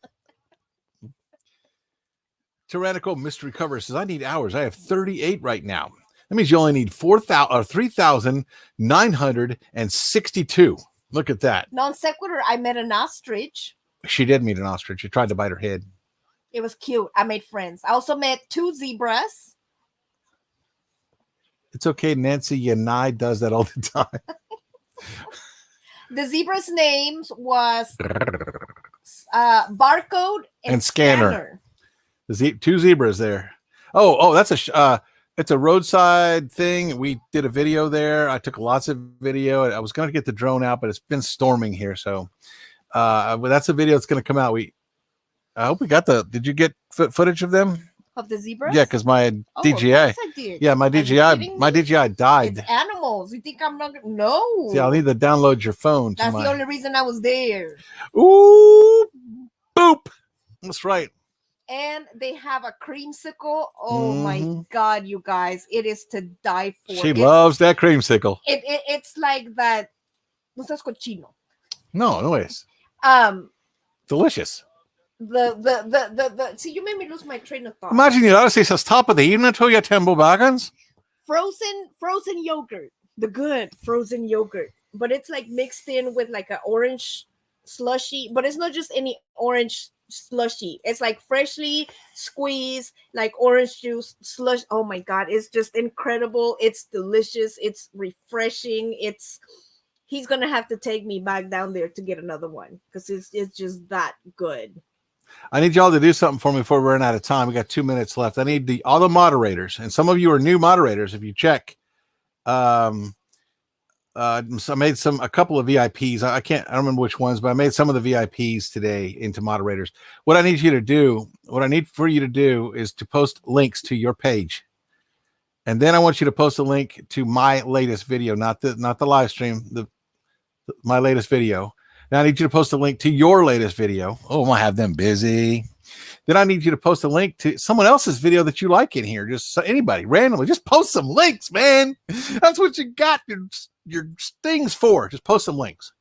Tyrannical Mystery Cover says, I need hours. I have 38 right now. That means you only need 3,962. Look at that. Non sequitur. I met an ostrich. She did meet an ostrich. She tried to bite her head. It was cute. I made friends. I also met 2 zebras. It's okay. Nancy Yanai does that all the time. The zebras' names was Barcode and Scanner. The 2 zebras there. Oh, that's it's a roadside thing. We did a video there. I took lots of video. I was going to get the drone out, but it's been storming here. So that's a video that's going to come out. I hope we got did you get footage of them? Of the zebras? Yeah, because my DJI. Yes, I did. Yeah, my DJI died. It's animals. You think I'm not going to? No. See, I'll need to download your phone. That's the only reason I was there. Ooh, boop. That's right. And they have a creamsicle. Oh my God, you guys. It is to die for. She loves that creamsicle. It's like that. No seas cochino. No ways. Delicious. See, you made me lose my train of thought. Imagine you ought to say says top of the evening to you, Timbo Baggins. Frozen yogurt. The good frozen yogurt. But it's like mixed in with like an orange slushy. But it's not just any orange slushy. It's like freshly squeezed, like orange juice slush. Oh my god, it's just incredible. It's delicious. It's refreshing. He's gonna have to take me back down there to get another one because it's just that good. I need y'all to do something for me before we run out of time. We got 2 minutes left. I need all the moderators, and some of you are new moderators. If you check, so I made a couple of VIPs. I don't remember which ones, but I made some of the VIPs today into moderators. What I need for you to do is to post links to your page. And then I want you to post a link to my latest video, not the live stream, my latest video. Now I need you to post a link to your latest video. Oh, I'm gonna have them busy. Then I need you to post a link to someone else's video that you like in here. Just anybody randomly, just post some links, man. That's what you got your things for. Just post some links.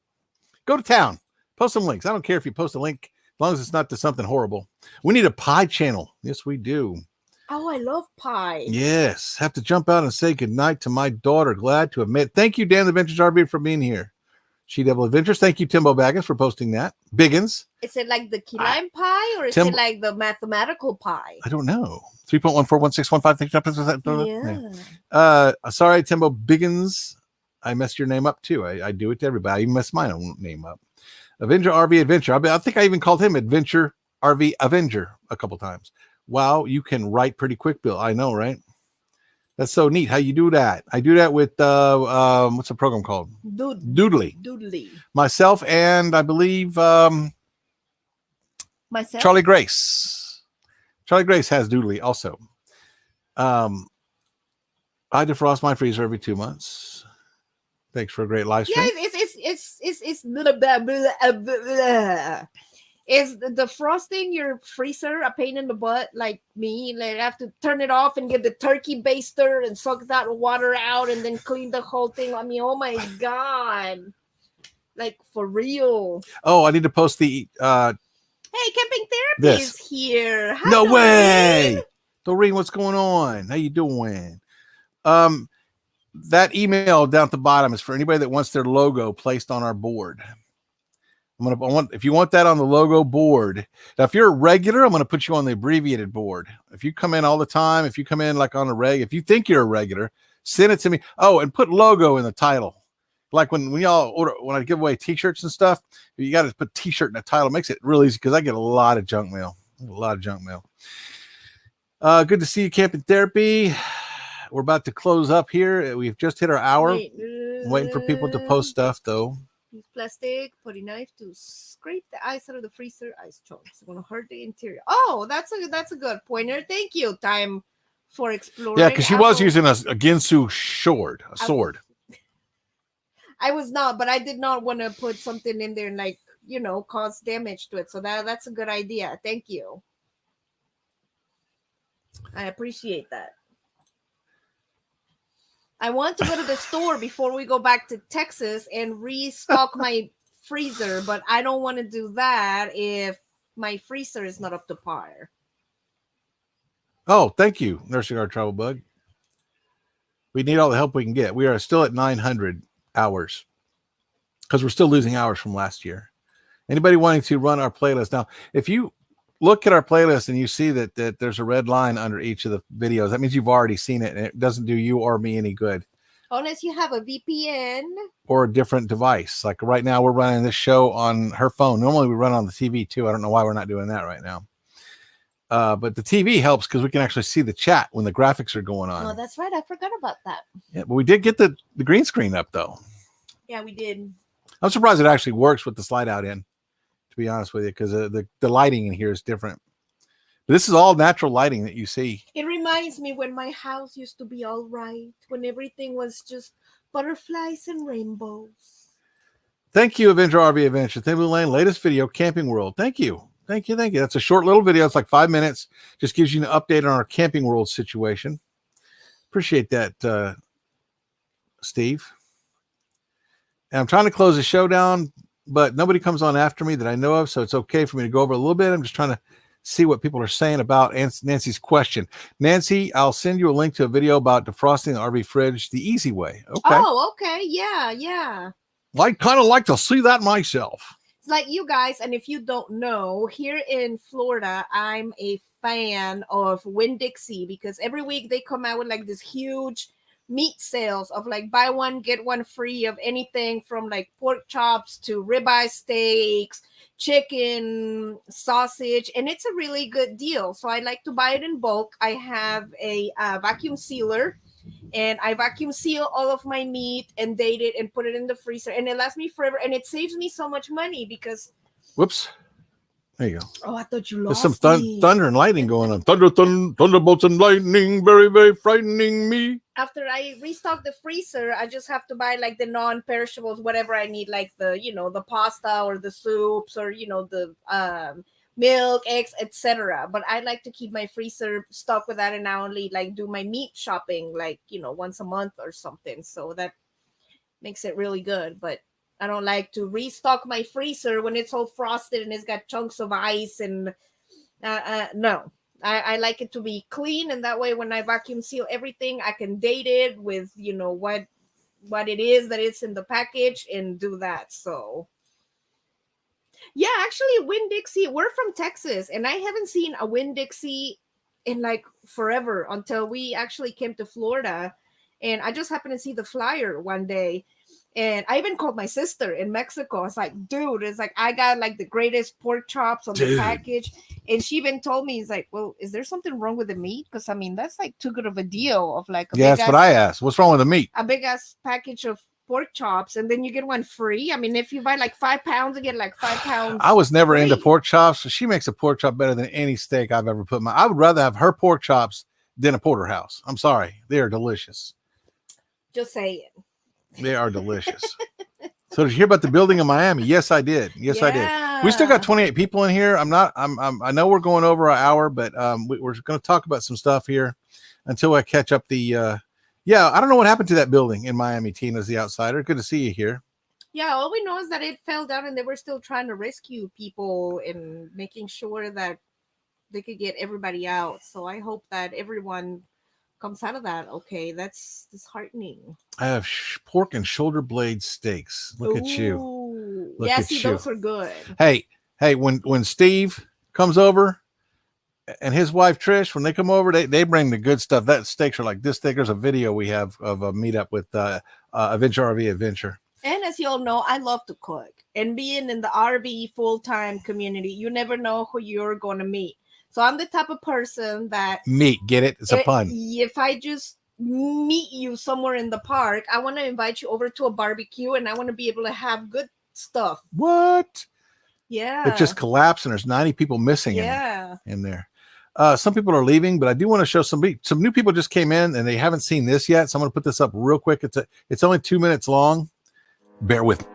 Go to town. Post some links. I don't care if you post a link as long as it's not to something horrible. We need a pie channel. Yes, we do. Oh, I love pie. Yes. Have to jump out and say goodnight to my daughter. Glad to have met. Thank you, Dan the Vintage RV, for being here. She Devil Adventures. Thank you, Timbo Baggins, for posting that. Is it like the key lime pie or is it like the mathematical pie? I don't know. 3.141615. Yeah. Sorry, Timbo Biggins. I messed your name up too. I do it to everybody. I even messed my own name up. Avenger RV Adventure. I think I even called him Adventure RV Avenger a couple times. Wow, you can write pretty quick, Bill. I know, right? That's so neat. How you do that? I do that with what's the program called? Doodly. Myself and I believe myself. Charlie Grace. Charlie Grace has Doodly also. I defrost my freezer every 2 months. Thanks for a great live stream. Yeah, it's blah, blah, blah, blah. Is the frosting your freezer a pain in the butt like me? Like I have to turn it off and get the turkey baster and suck that water out and then clean the whole thing. I mean, oh my god. Like for real. Oh, I need to post the hey, Camping Therapy is here. Hi, no Doreen. way. Doreen, what's going on? How you doing? That email down at the bottom is for anybody that wants their logo placed on our board. If you want that on the logo board. Now, if you're a regular, I'm going to put you on the abbreviated board. If you come in all the time, if you come in like on a reg, if you think you're a regular, send it to me. Oh, and put logo in the title. Like when I give away t-shirts and stuff, you got to put t-shirt in the title. It makes it really easy because I get a lot of junk mail. Good to see you, Camping Therapy. We're about to close up here. We've just hit our hour. I'm waiting for people to post stuff though. Use plastic, put a knife to scrape the ice out of the freezer ice chunks. It's gonna hurt the interior. Oh, that's a good pointer. Thank you. Time for exploring. Yeah, because she was using a Ginsu sword. I was not, but I did not want to put something in there and cause damage to it. So that's a good idea. Thank you. I appreciate that. I want to go to the store before we go back to Texas and restock my freezer, but I don't want to do that if my freezer is not up to par. Oh, thank you, Nursing Our Travel Bug. We need all the help we can get. We are still at 900 hours because we're still losing hours from last year. Anybody wanting to run our playlist now, if you look at our playlist and you see that there's a red line under each of the videos, that means you've already seen it and it doesn't do you or me any good. Unless you have a VPN or a different device. Like right now we're running this show on her phone. Normally we run on the TV too. I don't know why we're not doing that right now. But the TV helps because we can actually see the chat when the graphics are going on. Oh, that's right. I forgot about that. Yeah, but we did get the green screen up though. Yeah, we did. I'm surprised it actually works with the slide out in, to be honest with you, because the lighting in here is different. But this is all natural lighting that you see. It reminds me when my house used to be all right, when everything was just butterflies and rainbows. Thank you, Avenger RV Adventure. Thin Blue Lane, latest video, Camping World. Thank you. That's a short little video. It's like 5 minutes. Just gives you an update on our Camping World situation. Appreciate that, Steve. And I'm trying to close the show down, but nobody comes on after me that I know of, so it's okay for me to go over a little bit. I'm just trying to see what people are saying about Nancy's question. Nancy, I'll send you a link to a video about defrosting the RV fridge the easy way. Okay. Oh, okay. Yeah. I kind of like to see that myself. It's like you guys, and if you don't know, here in Florida, I'm a fan of Winn-Dixie because every week they come out with like this huge meat sales of like buy one get one free of anything from like pork chops to ribeye steaks, chicken, sausage, and it's a really good deal. So I like to buy it in bulk. I have a vacuum sealer, and I vacuum seal all of my meat and date it and put it in the freezer, and it lasts me forever, and it saves me so much money because Whoops. There you go. oh, I thought you There's lost some me. thunder and lightning going on. Thunderbolts and lightning, very, very frightening me. After I restock the freezer, I just have to buy like the non-perishables, whatever I need, like the the pasta or the soups or the milk, eggs, etc. But I like to keep my freezer stocked with that, and I only like do my meat shopping like once a month or something. So that makes it really good. But I don't like to restock my freezer when it's all frosted and it's got chunks of ice and no. I like it to be clean, and that way when I vacuum seal everything, I can date it with what it is that it's in the package and do that. So yeah, actually Winn-Dixie, we're from Texas, and I haven't seen a Winn-Dixie in like forever until we actually came to Florida, and I just happened to see the flyer one day. And I even called my sister in Mexico. I was like, dude, it's like I got like the greatest pork chops on the package. And she even told me, it's like, well, is there something wrong with the meat? Because I mean, that's like too good of a deal of like Yeah, that's what I asked. What's wrong with the meat? A big ass package of pork chops, and then you get one free. I mean, if you buy like 5 pounds, you get like 5 pounds. I was never free. into pork chops. She makes a pork chop better than any steak I've ever put in my. I would rather have her pork chops than a porterhouse. I'm sorry. They are delicious. Just saying. They are delicious. So did you hear about the building in Miami? Yes, I did. Yes, I did. We still got 28 people in here. I know we're going over an hour, but we're going to talk about some stuff here until I catch up the, I don't know what happened to that building in Miami, Tina's the outsider. Good to see you here. Yeah, all we know is that it fell down and they were still trying to rescue people and making sure that they could get everybody out. So I hope that everyone comes out of that okay. That's disheartening. I have pork and shoulder blade steaks. Look at you. Look at see, you. those are good. Hey, when Steve comes over and his wife Trish, when they come over, they bring the good stuff. That steaks are like this thick. There's a video we have of a meetup with Adventure RV Adventure. And as you all know, I love to cook. And being in the RV full-time community, you never know who you're going to meet. So I'm the type of person that get it? It's a pun. If I just meet you somewhere in the park, I want to invite you over to a barbecue, and I want to be able to have good stuff. What? Yeah. It just collapsed, and there's 90 people missing in there. Some people are leaving, but I do want to show some new people just came in, and they haven't seen this yet. So I'm going to put this up real quick. It's only 2 minutes long. Bear with me.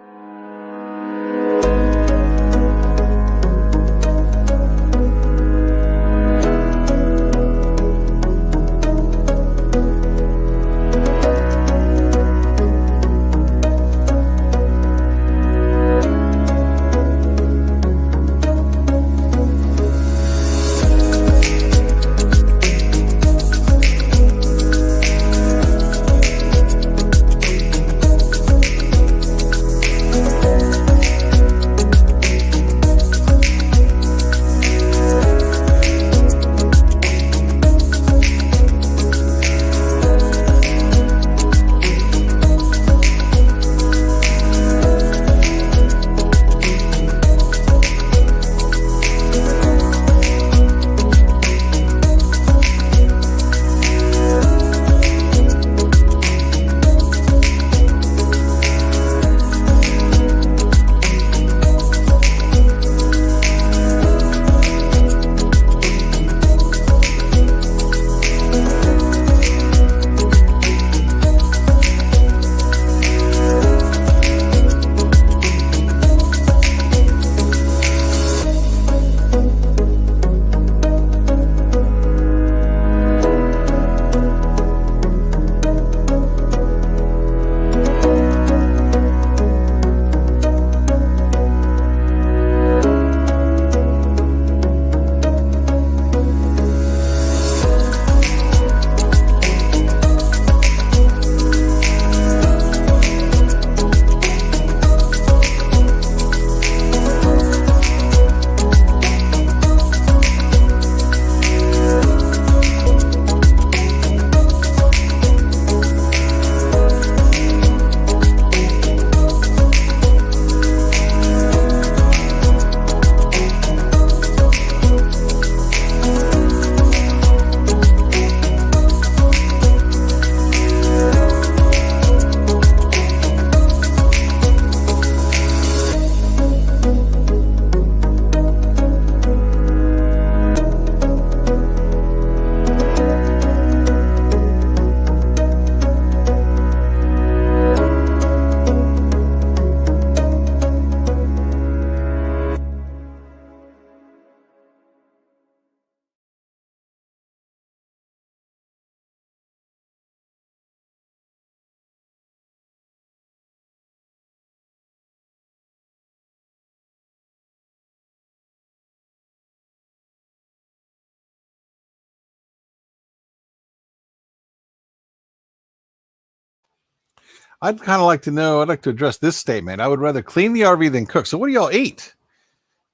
I'd kind of like to know, I'd like to address this statement. I would rather clean the RV than cook. So what do y'all eat?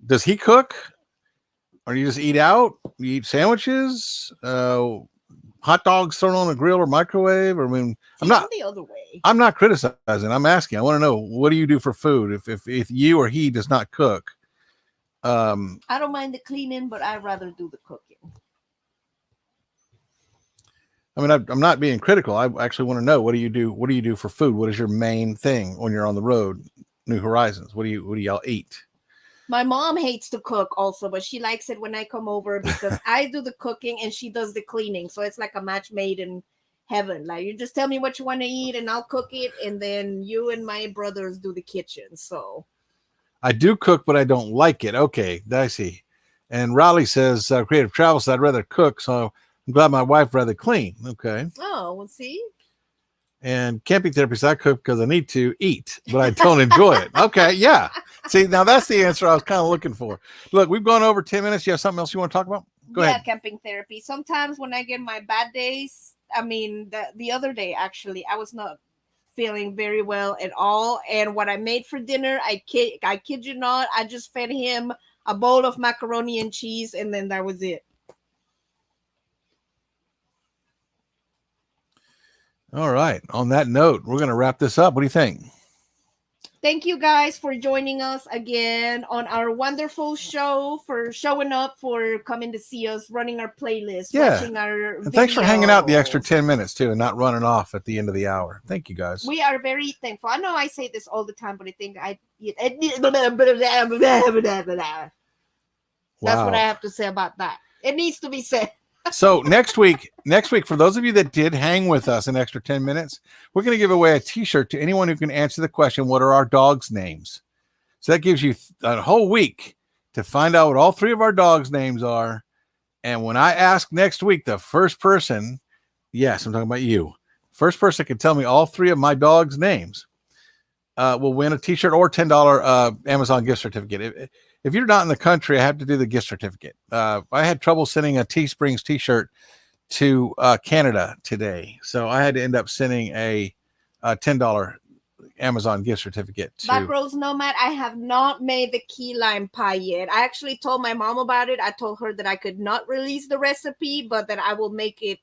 Does he cook? Or you just eat out? You eat sandwiches? Hot dogs thrown on a grill or microwave? Or, I mean, I'm the other way. I'm not criticizing. I'm asking. I want to know, what do you do for food if you or he does not cook? I don't mind the cleaning, but I'd rather do the cooking. I mean, I'm not being critical. I actually want to know, what do you do? What do you do for food? What is your main thing when you're on the road? New Horizons. What do y'all eat? My mom hates to cook also, but she likes it when I come over because I do the cooking and she does the cleaning. So it's like a match made in heaven. Like, you just tell me what you want to eat and I'll cook it. And then you and my brothers do the kitchen. So I do cook, but I don't like it. Okay, I see. And Raleigh says, creative travel, so I'd rather cook. So I'm glad my wife rather clean. Okay. Oh, well, see? And camping therapy says, I cook because I need to eat, but I don't enjoy it. Okay, yeah. See, now that's the answer I was kind of looking for. Look, we've gone over 10 minutes. You have something else you want to talk about? Go ahead. Camping therapy. Sometimes when I get my bad days, I mean, the other day, actually, I was not feeling very well at all. And what I made for dinner, I kid you not, I just fed him a bowl of macaroni and cheese, and then that was it. All right. On that note, we're going to wrap this up. What do you think? Thank you guys for joining us again on our wonderful show, for showing up, for coming to see us, running our playlist, watching our and thanks for hanging out the extra 10 minutes too and not running off at the end of the hour. Thank you guys. We are very thankful. I know I say this all the time, but I think that's what I have to say about that. It needs to be said. So next week, for those of you that did hang with us an extra 10 minutes, we're going to give away a t-shirt to anyone who can answer the question, what are our dogs' names? So that gives you a whole week to find out what all three of our dogs' names are. And when I ask next week, the first person, yes, I'm talking about you, first person can tell me all three of my dogs' names, will win a t-shirt or $10 Amazon gift certificate. If you're not in the country, I have to do the gift certificate. I had trouble sending a Teesprings t-shirt to Canada today. So I had to end up sending a $10 Amazon gift certificate to Backrose Nomad. I have not made the key lime pie yet. I actually told my mom about it. I told her that I could not release the recipe, but that I will make it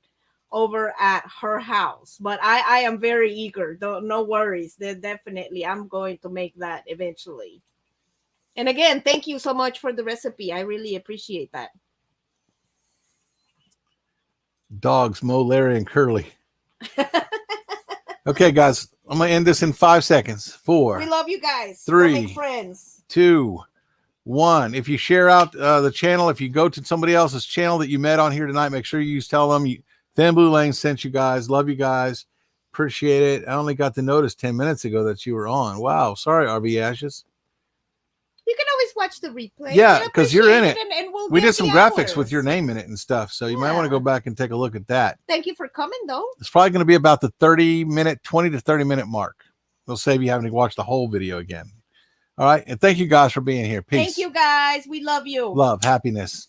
over at her house. But I am very eager. No worries. Definitely, I'm going to make that eventually. And again, thank you so much for the recipe. I really appreciate that. Dogs, Mo, Larry, and Curly. Okay, guys, I'm going to end this in 5 seconds. 4. We love you guys. 3. Make friends. 2. 1. If you share out the channel, if you go to somebody else's channel that you met on here tonight, make sure you tell them Thin Blue Lane sent you guys. Love you guys. Appreciate it. I only got the notice 10 minutes ago that you were on. Wow. Sorry, RV Ashes. You can always watch the replay. Yeah, because you're in it. And we did some graphics with your name in it and stuff. So you might want to go back and take a look at that. Thank you for coming, though. It's probably going to be about the 20 to 30 minute mark. We'll save you having to watch the whole video again. All right. And thank you guys for being here. Peace. Thank you, guys. We love you. Love, happiness.